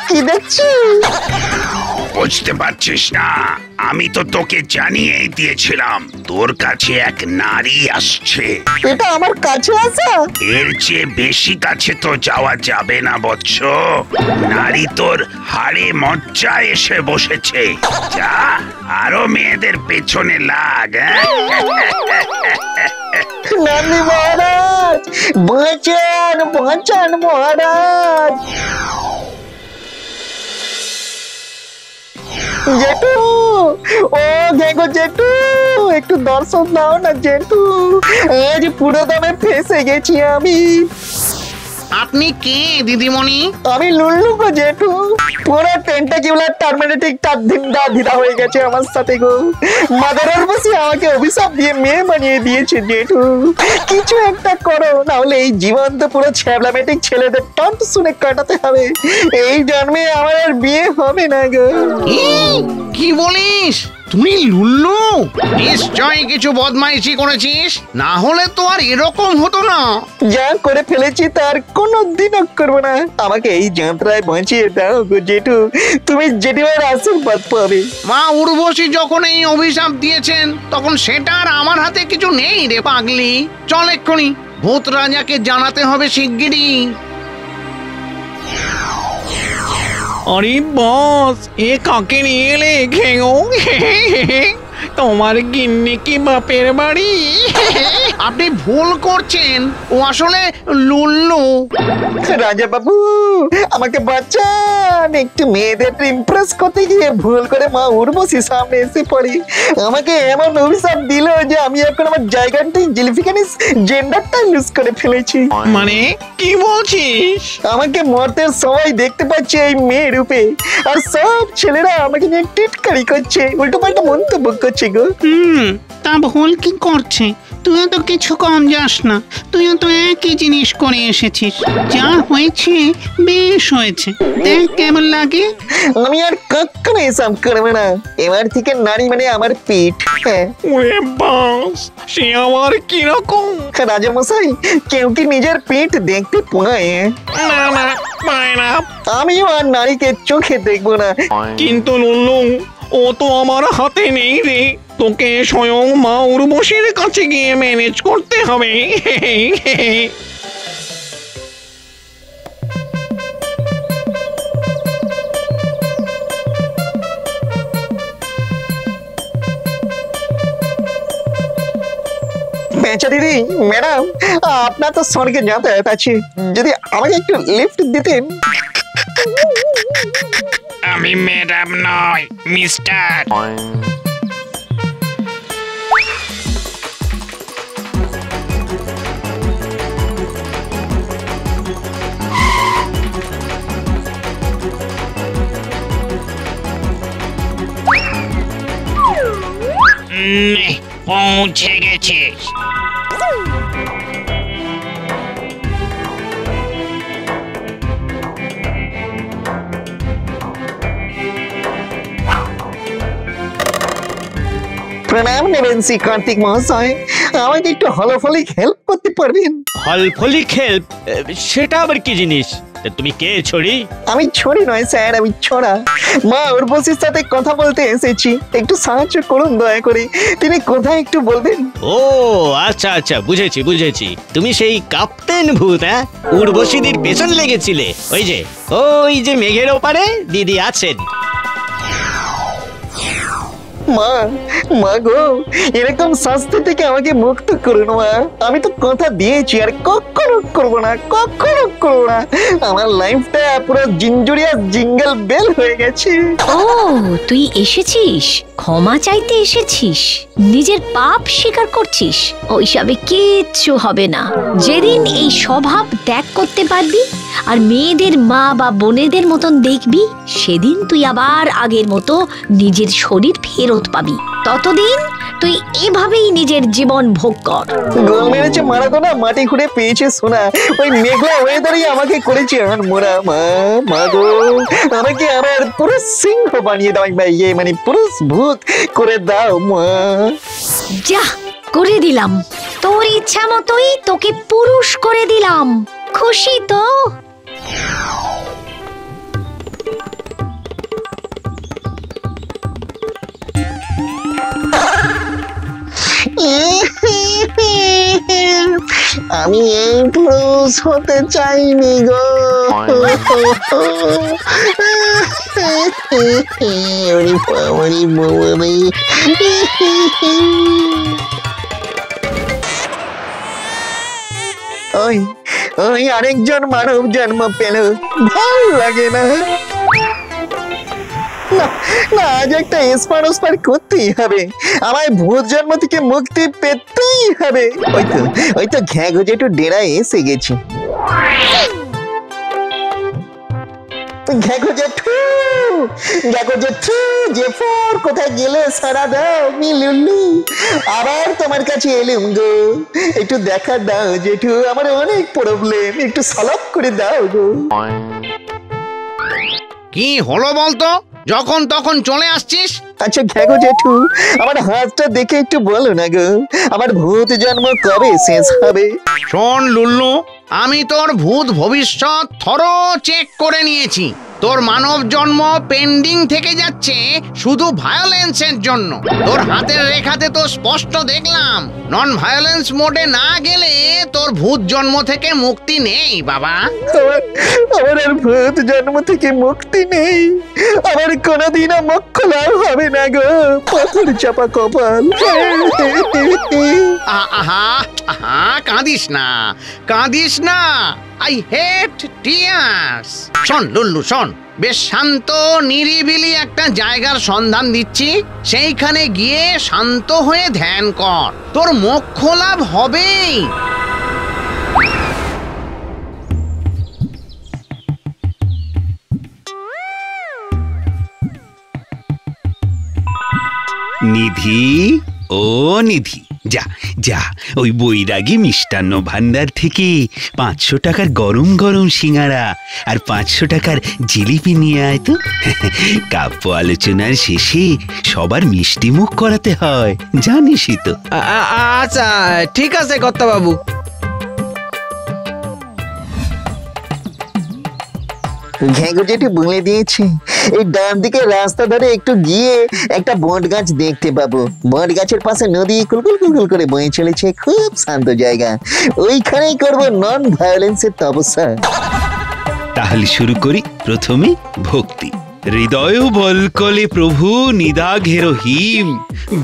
কি দেখছি? বুঝতে পারছিস না? আমি তো তোকে জানিয়েই দিয়েছিলাম তোর কাছে এক নারী আসছে। এটা আমার কাছে আসা? এর চেয়ে বেশি কাছে তো যাওয়া যাবে না বৎস। নারী তোর হাড়ে মজ্জায় এসে বসেছে। যা, আরো মেয়েদের পেছনে লাগ। নানি মহারাজ, বাঁচান বাঁচান মহারাজ। জেঠু, ও দেখো জেঠু, একটু দর্শন দাও না জেঠু, আজ পুরো দমে ফেসে গেছি আমি। আপনি কে দিদিমণি? আমি লুল্লু গো জেঠু, পুরো টেন্টাকিউলার টার্মিনেটিং ধিদা হয়ে গেছে আমার সাথে গো। মাদারের বসে আমাকে অভিশাপ দিয়ে মেয়ে বানিয়ে দিয়েছে জেঠু। কিছু একটা করো, না হলে এই জীবন তো পুরো ছ্যাবলামেটিক ছেলেদের টন্ট শুনে কাটাতে হবে। এই জন্মে আমার আর বিয়ে হবে না গো। কি বলিস? তুই লুল্লু? নিশ্চয়ই কিছু বদমাইশি করেছিস, না হলে তো আর এরকম হতো না। যা করে ফেলেছি তার কোনোদিনও করবো না। আমাকে এই যন্ত্রণায় বাঁচিয়ে দাও গো জেঠু, তুমি জেঠিমার আশীর্বাদ পাবে। মা উর্বশী যখন এই অভিশাপ দিয়েছেন, তখন সেটা আর আমার হাতে কিছু নেই রে পাগলি। চল এক্ষুনি ভূত রাজাকে জানাতে হবে শিগগিরই। আরে বস, এ কাকে নিয়ে এলে ঘেঙো? তোমার গিন্নি কি বাপের বাড়ি? আপনি ভুল করছেন, ও আসলে লুল্লু। রাজা বাবু, আমাকে বাঁচান। একটু মেয়েদের ইমপ্রেস করতে গিয়ে ভুল করে মা উর্বশীর সামনে এসে পড়ি। আমাকে এমন অভিশাপ দিল যে আমি এখন আমার জায়গাটাই জেলিফিকানিস জেন্ডারটা লুজ করে ফেলেছি। মানে কি বলছিস? আমাকে মরতে সবাই দেখতে পাচ্ছে এই মেয়ে রূপে, আর সব ছেলেরা আমাকে নিয়ে টিটকারি করছে, উল্টো পাল্টা মন্তব্য করছে গো। তা ভুল কি করছে? তুইও তো কিছু কম যাস না, তুইও তো একই জিনিস করে এসেছিস। যা হয়েছে বেশ হয়েছে, দেখ কেমন লাগে। আমি আর কখনো এসব করবে না। এবার থেকে নারী মানে আমার পিঠ। ওরে বাস, সে আমার কিরকম? রাজা মশাই, কেউ কি নিজের পিঠ দেখতে পায়? না না, পায় না। আমিও আর নারীকে চোখে দেখবো না। কিন্তু লুল্লু, ও তো আমার হাতে নেই রে। তোকে স্বয়ং মা উর্বশীর কাছে গিয়ে ম্যানেজ করতে হবে। বেচা দিদি, ম্যাডাম, আপনার তো স্বর্গে যাতায়াত আছে, যদি আমাকে একটু লিফট দিতেন। আমি ম্যাডাম নয়, মিস্টার। পৌঁছে গেছিস। প্রণাম নেবেন শ্রী কার্তিক মহাশয়, আমাকে একটু হলফলিক হেল্প করতে পারবেন? হলফলিক হেল্প? সেটা আবার কি জিনিস? তুমি কে ছড়ি? আমি ছড়ি নয় স্যার, আমি ছোড়া। মা উর্বশীর সাথে কথা বলতে এসেছি, একটু সাহায্য করুন দয়া করে। তিনি কোথায় একটু বলবেন? ও আচ্ছা আচ্ছা, বুঝেছি বুঝেছি। তুমি সেই কাপ্তেন ভূত, হ্যাঁ? উর্বশীদের পেছন লেগেছিলে। ওই যে মেঘের ওপারে দিদি আছেন। মা, মা গো, এরকম শাস্তি থেকে আমাকে মুক্ত করুন মা। আমি তো কথা দিয়েছি, আর কখনো করবো না, কখনো করবো না। আমার লাইফটা পুরো জিঞ্জুরিয়াস জিঙ্গল বেল হয়ে গেছে। ও, তুই এসেছিস, ক্ষমা চাইতে এসেছিস, নিজের পাপ স্বীকার করছিস। ওইসবে কিচ্ছু হবে না। যেদিন এই স্বভাব ত্যাগ করতে পারবি আর মেয়েদের মা বা বোনেদের মতন দেখবি, সেদিন তুই আবার আগের মতো নিজের শরীর ফেরত পাবি। ততদিন তুই এভাবেই নিজের জীবন ভোগ কর। গোল মেরেছে মারাদোনা, মাটি খুঁড়ে পেয়েছে সোনা। ওই মেঘলা ওয়েদারই আমাকে করেছে আনমোরা। মা, মা গো, আমাকে আবার পুরুষ সিংহ বানিয়ে দাও, মানে পুরুষ ভূত করে দাও মা। যা, করে দিলাম। তোর ইচ্ছা মতোই তোকে পুরুষ করে দিলাম। খুশি তো? আমি এই পুরুষ হতে চাইনি গো। ওই ওই আরেকজন মানব জন্ম পেল, ভাল লাগে না। না, আজ একটা এসপার ওসপার করতেই হবে। আমায় ভূত জন্ম থেকে মুক্তি পেতেই হবে। ওই তো ঘ্যাগো জেঠু ডেরায় এসে গেছে। ঘ্যাগো জেঠু, ঘ্যাগো জেঠু, জেফর কোথায় গেলে সারা দাও। মিলুল্লু, আবার তোমার কাছে এলুম গো। একটু দেখা দাও জেঠু, আমার অনেক প্রবলেম, একটু সলভ করে দাও গো। কি হলো বলতো, যখন তখন চলে আসছিস? আচ্ছা ঘ্যাগো জেঠু, আমার হাতটা দেখে একটু বলো না গো, আমার ভূত জন্ম কবে শেষ হবে? শোন লুল্লু, আমি তোর ভূত ভবিষ্যৎ থরো চেক করে নিয়েছি। তোর মানব জন্ম পেন্ডিং থেকে যাচ্ছে শুধু ভায়োলেন্সের জন্য। তোর হাতের রেখাতে তো স্পষ্ট দেখলাম, নন ভায়োলেন্স মোডে না গেলে তোর ভূত জন্ম থেকে মুক্তি নেই বাবা। আমার আর ভূত জন্ম থেকে মুক্তি নেই। আমার কোনোদিনও মোক্ষ লাভ হবে না গো, পাথর চাপা কপাল। আহা আহা, কাঁদিস না, কাঁদিস না। I hate tears. শোন লুল্লু, শোন, বেশ শান্ত নিরিবিলি একটা জায়গার সন্ধান দিচ্ছি। সেইখানে গিয়ে শান্ত হয়ে ধ্যান কর, তোর মোক্ষ লাভ হবেই। নিধি, ও নিধি, যা যা, ওই বৈরাগী মিষ্টান্ন ভান্ডার থেকে 500 টাকার গরম গরম সিঙ্গারা আর 500 টাকার জিলিপি নিয়ে আয় তো। কাব্য আলোচনার শেষে সবার মিষ্টি মুখ করাতে হয়, জানিসই তো। আচ্ছা ঠিক আছে কর্তাবাবু। ঘ্যাগো জেঠু বলে দিয়েছে, এই ডান দিকে রাস্তা ধরে একটু গিয়ে একটা বট গাছ দেখতে পাবো। বট গাছের পাশে নদী কুলকুল কুলকুল করে বয়ে চলেছে, খুব শান্ত জায়গা। ওইখানেই করবো নন ভায়োলেন্সের তপস্যা। তাহলে শুরু করি। প্রথমে ভক্তি। হৃদয় বলকলে প্রভু নিদাঘের হিম,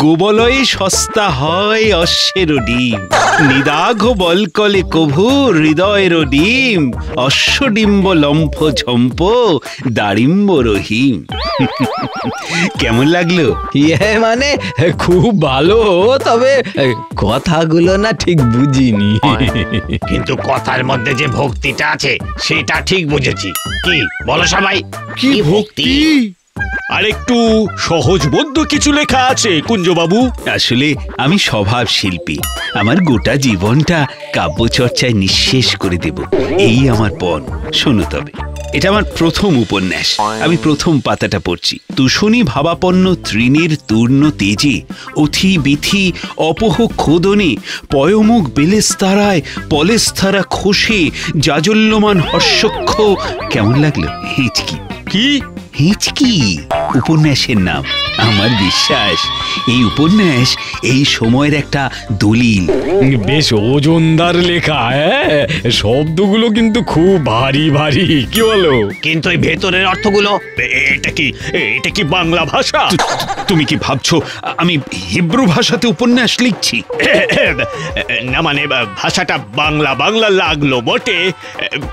গোবলয়ে সস্তা হয় অশ্বের ডিম। নিদাঘ বলকলে কভু হৃদয়ের ডিম, অশ্বডিম্ব লম্ফ ঝম্প দাড়িম্ব রহিম। কেমন লাগলো? ইয়ে মানে খুব ভালো, তবে কথাগুলো না ঠিক বুঝিনি। কিন্তু কথার মধ্যে যে ভক্তিটা আছে সেটা ঠিক বুঝেছি। কি বলো সবাই? কি ভক্তি? আর একটু সহজবোধ্য কিছু লেখা আছে কুঞ্জবাবু। আসলে আমি স্বভাব শিল্পী, আমার গোটা জীবনটা কাব্যচর্চায় নিঃশেষ করে দেব, এই আমার পণ। শোনো তবে। এটা আমার প্রথম উপন্যাস। আমি প্রথম পাতাটা পড়ছি। তুষণী ভাবাপন্ন তৃণীর তূর্ণ তেজে অথি বিথি অপহ খোদনে পয়মুখ বেলেস্তারায় পলেস্তারা খোসে জাজল্যমান হর্ষক্ষ। কেমন লাগলো? হিচকি। কি হিচকি উপন্যাসের নাম। আমার বিশ্বাস এই উপন্যাস এই সময়ের একটা দলিল। বেশ ওজনদার লেখা, শব্দগুলো কিন্তু খুব ভারী ভারী, কি বলো? কিন্তু এই ভেতরের অর্থগুলো, এটা কি বাংলা ভাষা? তুমি কি ভাবছো আমি হিব্রু ভাষাতে উপন্যাস লিখছি? না মানে ভাষাটা বাংলা বাংলা লাগলো বটে,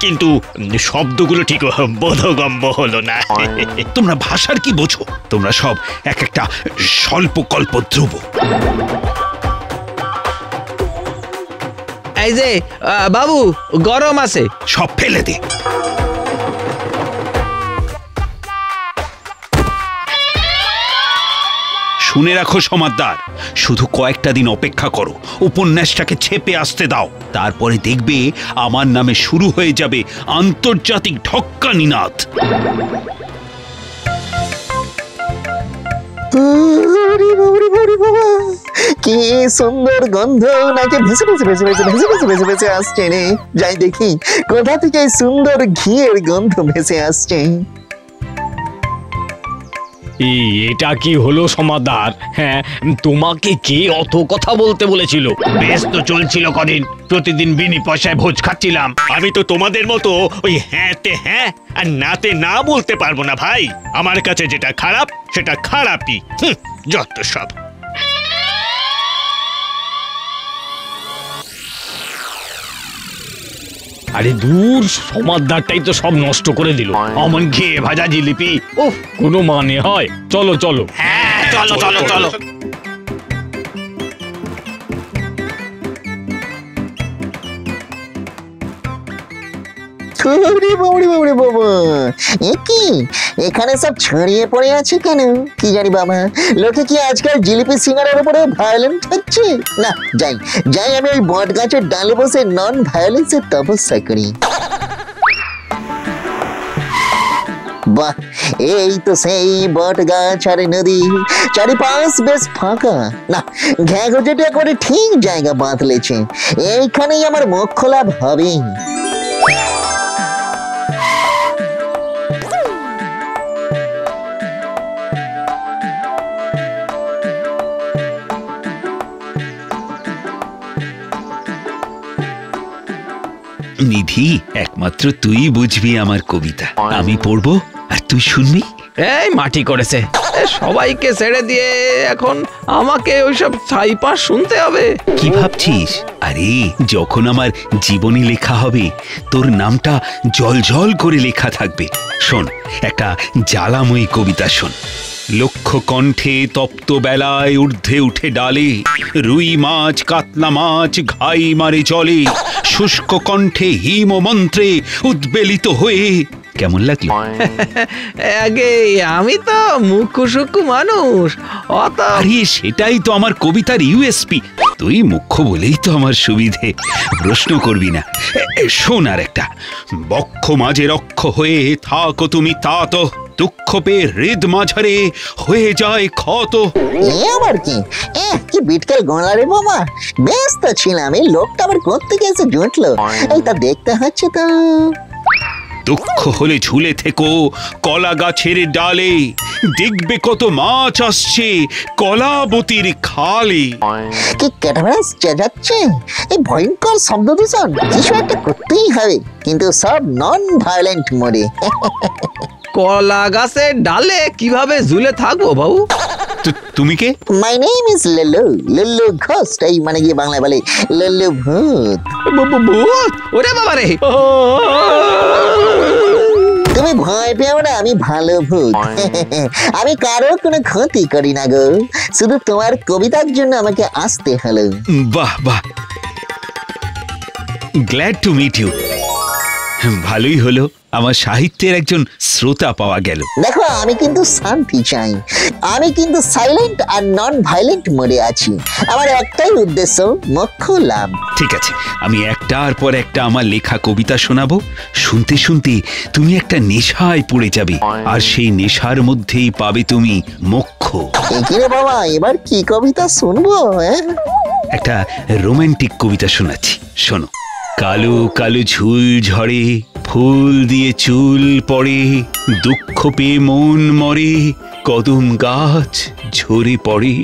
কিন্তু শব্দগুলো ঠিক বোধগম্য হলো না। তোমরা ভাষার কি বোঝো? তোমরা সব এক একটা স্বল্প কল্পদ্রব। এই যে বাবু, গরম আছে, সব ফেলে দে। শুনে রাখো সমাদদার, শুধু কয়েকটা দিন অপেক্ষা করো, উপন্যাসটাকে ছেপে আসতে দাও, তারপরে দেখবে আমার নামে শুরু হয়ে যাবে আন্তর্জাতিক ঢক্কা নিনাদ। কি সুন্দর গন্ধ, নাকি ভেসে ভেসে ভেসে ভেসে ভেসে ভেসে ভেসে ভেসে আসছে রে। যাই দেখি কোথা থেকে সুন্দর ঘিয়ের গন্ধ ভেসে আসছে। এটা কি হলো সমাদার? হ্যাঁ, তোমাকে কে অত কথা বলতে বলেছিল? বেশ তো চলছিল কদিন, প্রতিদিন বিনি পয়সায় ভোজ খাচ্ছিলাম। আমি তো তোমাদের মতো ওই হ্যাঁতে হ্যাঁ আর নাতে না বলতে পারবো না ভাই। আমার কাছে যেটা খারাপ সেটা খারাপই, যত সব। আরে দূর, সমাদারটাই তো সব নষ্ট করে দিল। অমন ঘিয়ে ভাজা জিলিপি, ওহ, কোনো মানে হয়? চলো চলো। হ্যাঁ চলো চলো চলো। এখানে সব ছড়িয়ে পড়ে আছে কেন কি জানি বাবা। লোকে কি আজকাল জিলিপি সিঙ্গারের উপরে ভায়োলেন্ট হচ্ছে? না, যাই যাই আমি ওই বট গাছের ডালে বসে নন ভায়োলেন্সের তপস্যা করি। বাহ, এই তো সেই বট গাছ আর নদী, চারিপাশ বেশ ফাঁকা। না, ঘ্যাঘুটেটা করে ঠিক জায়গা বাঁধলেছে। এইখানেই আমার মুখ খোলা হবে। নিধি, একমাত্র তুই বুঝবি আমার কবিতা। আমি পড়বো আর তুই শুনবি। এই মাটি করেছে, সবাইকে ছেড়ে দিয়ে এখন আমাকে ওইসব ছাইপাশ শুনতে হবে? কি ভাবছিস? আরে যখন আমার জীবনী লেখা হবে, তোর নামটা জল জল করে লেখা থাকবে। শোন, একটা জ্বালাময়ী কবিতা শোন। লক্ষ কণ্ঠে তপ্ত বেলায় ঊর্ধ্বে উঠে ডালে, রুই মাছ কাতলা মাছ ঘাই মারে জলে, শুষ্ক কণ্ঠে হিম মন্ত্রে উদ্বেলিত হয়ে। কেমন লাগলো? আগে আমি তো মুখ্য সূক্ষ্ম মানুষ, অত। আরে সেটাই তো আমার কবিতার ইউএসপি। তুই মুখ্য বলেই তো আমার সুবিধে, প্রশ্ন করবি না। শোন আর একটা। বক্ষ মাঝে রক্ষ হয়ে থাকো তুমি তাত, দুঃখ পেয়ে হৃদ মাঝারে হয়ে যায় ক্ষত। আবার কি কি বিটকেল গোলা রে বাবা। ব্যস্ত ছিলাম, এই লোকটা আবার কোত্থেকে এসে জুটলো, এইটা দেখতে হচ্ছে তো। দুঃখ হলে ঝুলে থেকো কলা গাছের ডালে, দেখবে কত মাছ আসছে কলাবতীর খালে। কি ক্যাটাভারাস চেঁচাচ্ছে, এই ভয়ঙ্কর শব্দ দূষণ। কিছু একটা করতেই হবে, কিন্তু সব নন ভায়োলেন্ট মোডে। কলা গাছের ডালে কিভাবে ঝুলে থাকবো বাবু? তুমি কে? My name is Lallu, Lallu Ghosh. এই মানে কি বাংলায় বলে লল্লু ভূত। ভূত? ওরে বাবা রে! তুমি ভয় পেও না, আমি ভালো ভূত। আমি কারো কোনো ক্ষতি করি না গো, শুধু তোমার কবিতার জন্য আমাকে আসতে হলো। বাহ বাহ, গ্ল্যাড টু মিট ইউ। ভালোই হলো, আমার সাহিত্যের একজন শ্রোতা পাওয়া গেল। দেখো, আমি কিন্তু শান্তি চাই, আমি কিন্তু সাইলেন্ট আর নন ভাইলেন্ট মোডে আছি। আমার একটাই উদ্দেশ্য, মোক্ষ লাভ। ঠিক আছে, আমি একটার পর একটা আমার লেখা কবিতা শোনাবো। শুনতে শুনতে তুমি একটা নেশায় পড়ে যাবে, আর সেই নেশার মধ্যেই পাবে তুমি মোক্ষ। কিরে বাবা, এবার কি কবিতা শুনবো? একটা রোমান্টিক কবিতা শোনাচ্ছি, শোনো। কালো কালো ঝুল ঝরে, ফুল দিয়ে চুল পড়ে, দুঃখ পেয়ে মন মরে, কদম গাছ ঝরে পড়ে।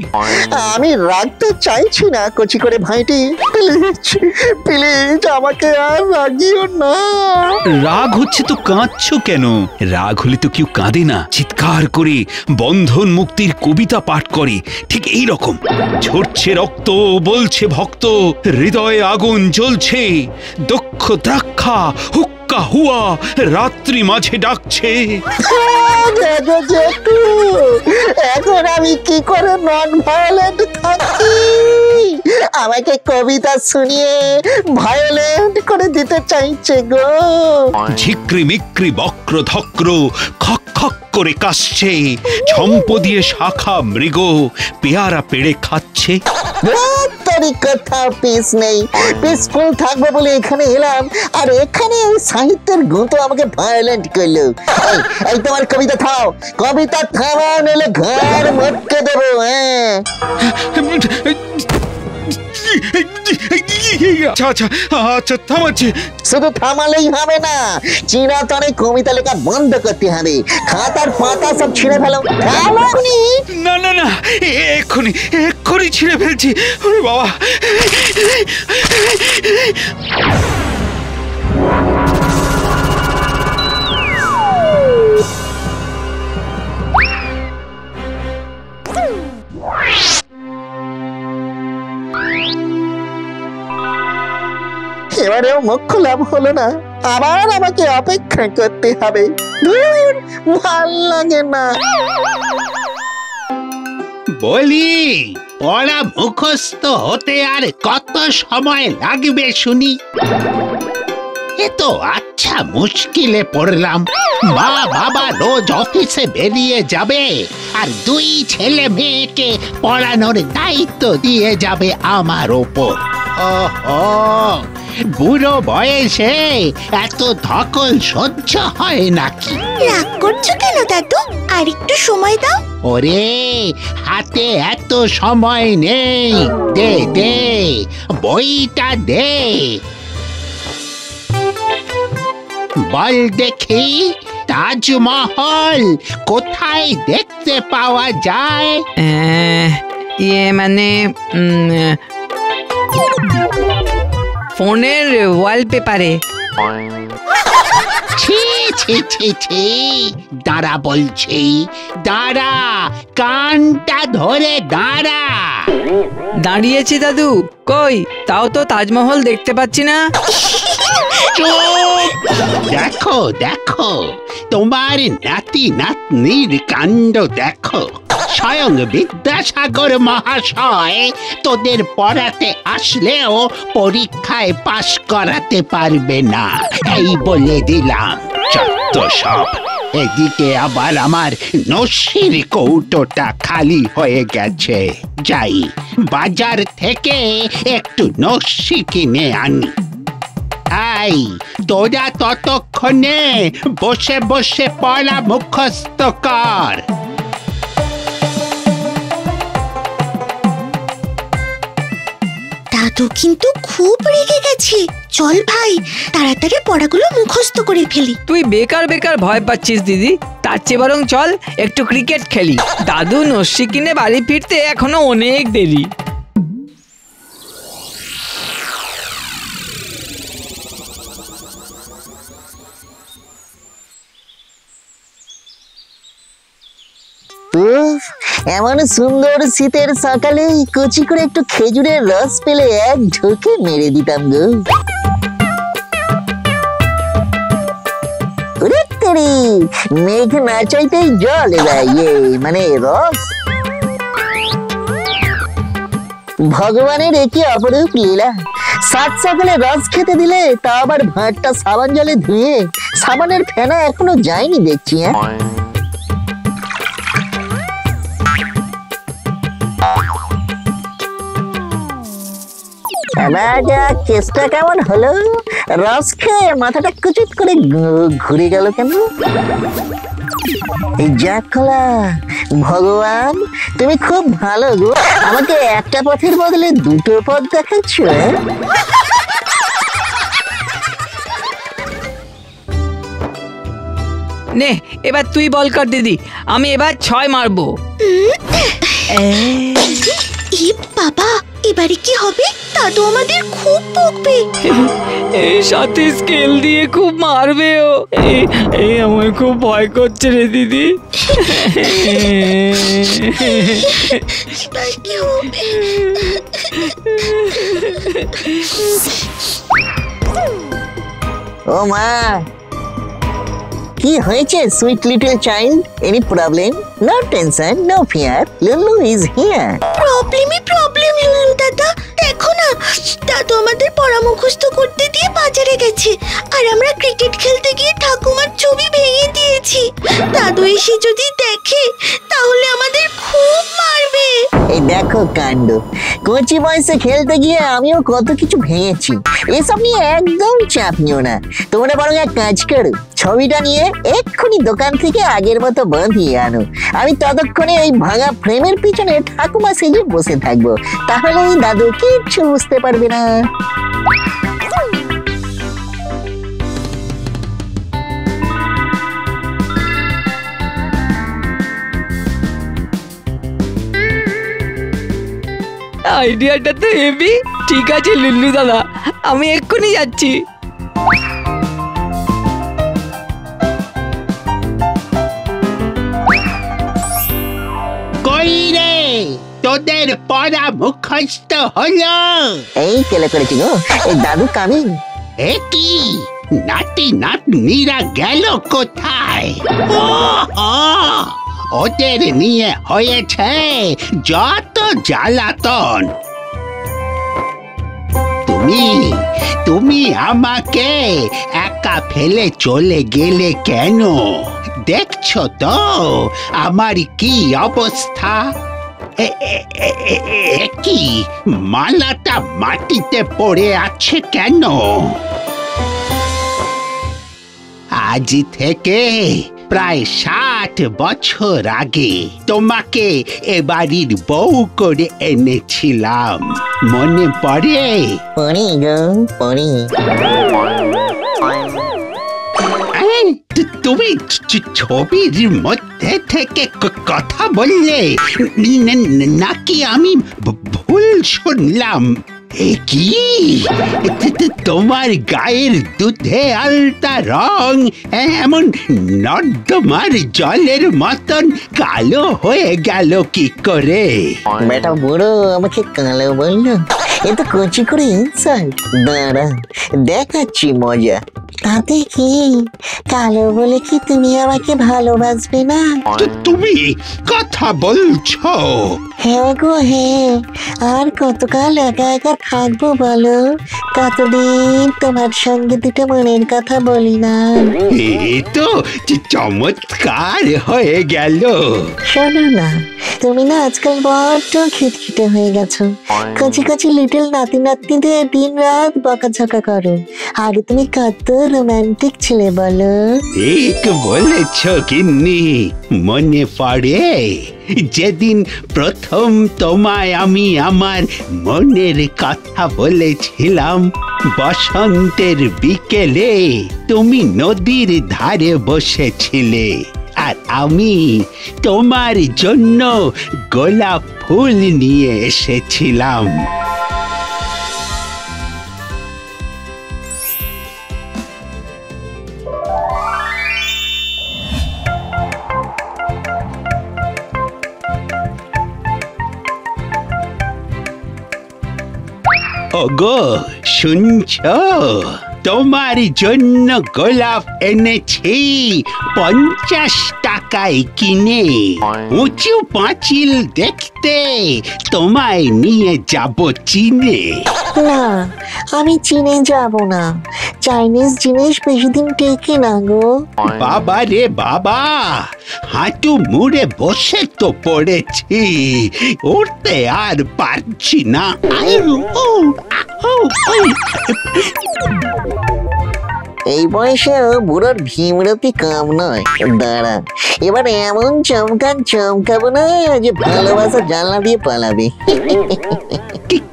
আমি রাগতে চাইছি না কচি করে ভাইটি, প্লিজ প্লিজ আমাকে আর রাগিও না। রাগ হচ্ছে তো কাঁদছো কেন? রাগ হলে তো কেউ কাঁদে না, চিৎকার করে বন্ধন মুক্তির কবিতা পাঠ করে। ঠিক এই রকম ঝরছে রক্ত, বলছে ভক্ত, হৃদয়ে আগুন জ্বলছে, দক্ষ দ্রাক্ষা হুক্কা হুয়া রাত্রি মাঝে ডাকছে। এখন আমি কি করে নন ভায়োলেন্ট থাকি? আমাকে কবিতা শুনিয়ে ভায়োলেন্ট করে দিতে চাইছে গো। ঝিক্রি মিক্রি বক্র ধক্র খক খক করে কাশছে, ঝম্প দিয়ে শাখা মৃগ পেয়ারা পেড়ে খাচ্ছে। কোথাও পিস নেই, পিসফুল থাকবো বলে এখানে এলাম, আর এখানে সাহিত্যের গুণ আমাকে ভায়োলেন্ট করলো। এই তোমার কবিতা থাও, কবিতা থামা, নইলে ঘর মটকে দেবো। শুধু থামালেই হবে না, চিরাতনে কবিতা লেখা বন্ধ করতে হবে। খাতার পাতা সব ছিঁড়ে ফেলো। না না না, এক্ষুনি এক্ষুনি ছিঁড়ে ফেলছি। ওরে বাবা! এবারেও মোক্ষ লাভ হলো না, আবার আমাকে অপেক্ষা করতে হবে। ভাল লাগে না। বলি, পড়া মুখস্থ হতে আর কত সময় লাগবে শুনি? এ তো আচ্ছা মুশকিলে পড়লাম। মা বাবা রোজ অফিসে বেরিয়ে যাবে, আর দুই ছেলে মেয়েকে পড়ানোর দায়িত্ব দিয়ে যাবে আমার ওপর। ওহো, বুড়ো বয়সে এত ধকল সহ্য হয় নাকি? রাগ করছো কেন দাদু? আর একটু সময় দাও। ওরে, হাতে এত সময় নেই। দে দে, বইটা দে। বল দেখি, তাজমহল কোথায় দেখতে পাওয়া যায়? মানে ফোনের ওয়ালপেপারে। ছি ছি ছি ছি, দাঁড়া বলছি, দাঁড়া, কানটা ধরে দাঁড়া। দাঁড়িয়েছি দাদু, কই তাও তো তাজমহল দেখতে পাচ্ছি না। চুপ! দেখো দেখো, তোমার নাতি নাতনির কাণ্ড দেখো। স্বয়ং বিদ্যাসাগর মহাশয় তোদের পড়াতে আসলেও পরীক্ষায় পাশ করাতে পারবে না, এই বলে দিলাম। চত্ব সব। এদিকে আবার আমার নস্যির কৌটোটা খালি হয়ে গেছে। যাই, বাজার থেকে একটু নস্যি কিনে আনি। এই, তোরা ততক্ষণে বসে বসে পড়া মুখস্থ কর। দাদু কিন্তু খুব রেগে গেছে। চল ভাই, তাড়াতাড়ি পড়াগুলো মুখস্থ করে ফেলি। তুই বেকার বেকার ভয় পাচ্ছিস দিদি, তার চেয়ে বরং চল একটু ক্রিকেট খেলি। দাদু নস্যি কিনে বাড়ি ফিরতে এখনো অনেক দেরি। এমন সুন্দর শীতের সকালে কুচি করে একটু খেজুরের রস পেলে এক ঢোকে মেরে দিতাম গো। মেঘ না চাইতেই জল মানে রস। ভগবানের একই অপরূপ লীলা। সাত সকালে রস খেতে দিলে তা আবার ভাতটা সাবান জলে ধুয়ে সাবানের ফেনা এখনো যায়নি দেখছি। কেসটা কেমন হলো? রস খেয়ে মাথাটা কুচুট করে ঘুরে গেল কেন? ভগবান, তুমি খুব ভালো গো, আমাকে একটা পথের বদলে দুটো পথ দেখাচ্ছ। নে এবার তুই বল কর দিদি, আমি এবার 6 মারবো। বাবা, এবারে কি হবে? দাদু আমাদের খুব বকবে। সাথে স্কেল দিয়ে খুব মারবে ও। এই আমার খুব ভয় করছে রে দিদি। ও মা, কি হয়েছে sweet little child? Any problem? No tension, no fear, Lulu is here. Problem Lulu দাদা, দেখো না, দাদু আমাদের পড়া মুখস্থ করতে দিয়ে বাজারে গেছে, আর আমরা ক্রিকেট খেলতে গিয়ে ঠাকুমার ছবি ভেঙে দিয়েছি। দাদু এসে যদি দেখে তাহলে আমাদের খুব মারবে। এই দেখো কাণ্ড, কচি বয়সে খেলতে গিয়ে আমিও কত কিছু ভেঙেছি। এসব নিয়ে একদম চাপ নিও না। তোমরা বরং এক কাজ করো, ছবিটা নিয়ে এক্ষুনি দোকান থেকে আগের মতো বাঁধিয়ে আনো। আমি ততক্ষণে ওই ভাঙা ফ্রেমের পিছনে ঠাকুমা সেজে বসে থাকবো, তাহলে ওই দাদু কিচ্ছু বুঝতে পারবে না। আইডিয়াটা তো হেভি। ঠিক আছে লুল্লু দাদা, আমি এক্ষুনি যাচ্ছি। কই রে, তোদের পড়া মুখস্থ হলো? এই কেলে করেছি গো, এই দাদু কামিং। এ কি, নাতি নাতনিরা গেল কোথায়? ওদের নিয়ে হয়েছে যত জ্বালাতন। তুমি আমাকে একা ফেলে চলে গেলে কেন? দেখছো তো আমার কি অবস্থা? কি মালাটা মাটিতে পড়ে আছে কেন? আজ থেকে প্রায় 60 বছর আগে তোমাকে এ বাড়ির বউ করে এনেছিলাম, মনে পড়ে? পড়ি গো, পড়ি। তুমি ছবির মধ্যে থেকে কথা বললে নাকি আমি ভুল শুনলাম? কি তোমার গায়ের দুধে আলতা রং এমন নর্দমার জলের মতন কালো হয়ে গেল কি করে? বেটা বুড়ো আমাকে কালো বললো, এ তো কচি করে ইনসাল্ট। দাঁড়া দেখাচ্ছি মজা। তাতে কি, কালো বলে কি তুমি আমাকে ভালোবাসবে না? তুমি কথা বলছো? হ্যাঁ গো হ্যাঁ, আর কতকাল একা একা থাকবো বলো? কতদিন তোমার সঙ্গে দুটো মনের কথা বলি না। এ তো চমৎকার হয়ে গেল। শোনো না, তুমি না আজকাল বড্ড খিটখিটে হয়ে গেছো। কচি কচি লিটল নাতি নাতনিদের দিন রাত বকাঝকা করো। আগে তুমি কত রোমান্টিক ছিলে বলো? ঠিক বলেছ গিন্নি, মনে পড়ে যেদিন প্রথম তোমায় আমি আমার মনের কথা বলেছিলাম? বসন্তের বিকেলে তুমি নদীর ধারে বসেছিলে, আর আমি তোমার জন্য গোলাপ ফুল নিয়ে এসেছিলাম। ওগো শুনছো? তোমার জন্য গোলাপ এনেছি 50 টাকায় কিনে। উঁচু পাঁচিল দেখতে তোমায় নিয়ে যাব চীনে। না, আমি চীনে যাব না। চাইনিজ জিনিস বেশি দিন টেকে না গো। বাবা রে বাবা, হাঁটু মুড়ে বসে তো পড়েছি, উঠতে আর পারছি না। এই বয়সে বুড়োর ভীমরতি কম নয়। দাঁড়া, এবার এমন চমকাবো না যে ভালোবাসা জানলা দিয়ে পালাবে।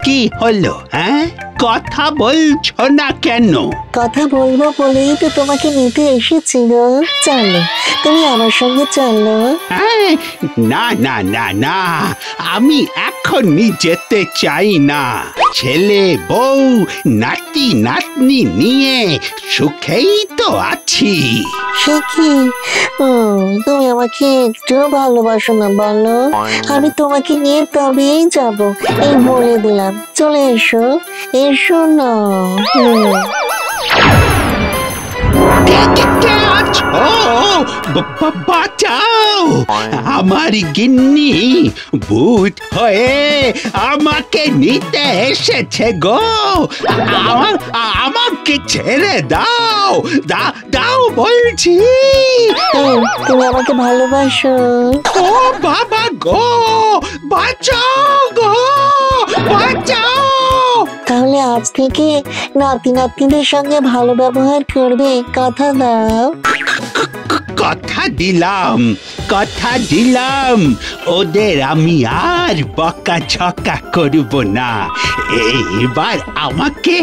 কি হলো? হ্যাঁ, কথা বলছো না কেন? কথা বলবো বলেই তো তোমাকে নিতে এসেছি গো। চলো, তুমি আমার সঙ্গে চলো। না না না না, আমি এখনই যেতে চাই না। ছেলে বউ নাতি নাতনি নিয়ে সুখেই তো আছি। সে কি? তুমি আমাকে একটু ভালোবাসো না বলো? আমি তোমাকে নিয়ে তবেই যাব, এই বলে দিলাম। চলে এসো, এসো না। বাঁচাও, আমার গিন্নি ভূত হয়ে আমাকে নিতে এসেছে গো। আমাকে ছেড়ে দাও, দাও বলছি। তুমি আমাকে ভালোবাসো? ও বাবা গো, বাঁচাও গো, বাঁচাও। তাহলে আজ থেকে নাতি নাতনিদের সঙ্গে ভালো ব্যবহার করবে, কথা দাও। কথা দিলাম, ওদের আমি আর বকা ঝকা করব না। এবার আমাকে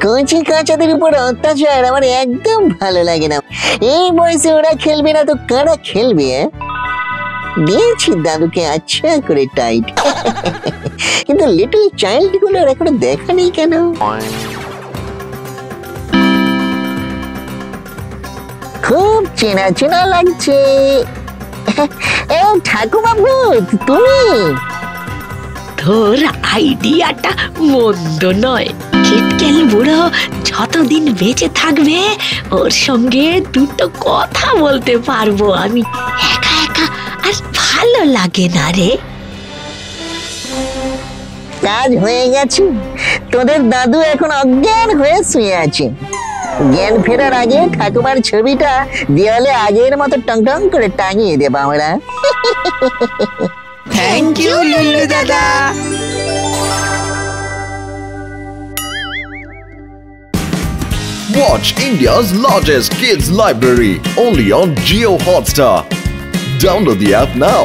কচি কাঁচাদের উপর অত্যাচার আমার একদম ভালো লাগে না। এই বয়সে ওরা খেলবে না তো কারা খেলবে? দিয়েছি দাদুকে আচ্ছা করে টাইট, কিন্তু লিটল চাইল্ড গুলোর এখনো দেখা নেই কেন? খুব চেনা চেনা লাগছে। এই ঠাকুমা ভূত, তুমি? তোর আইডিয়াটা মন্দ নয়। কিটকেল বুড়ো যতদিন বেঁচে থাকবে ওর সঙ্গে দুটো কথা বলতে পারবো আমি। একা একা আর ভালো লাগে না রে। কাজ হয়ে গেছে। তোদের দাদু এখন অজ্ঞান হয়ে শুয়ে আছে। জ্ঞান ফেরার আগে ঠাকুমার ছবিটা দেওয়ালে আগের মতো টং টং করে টাঙিয়ে দেবো আমরা। থ্যাংক ইউ লুল্লু দাদা। Watch India's largest kids library only on Jio Hotstar. Download the app now.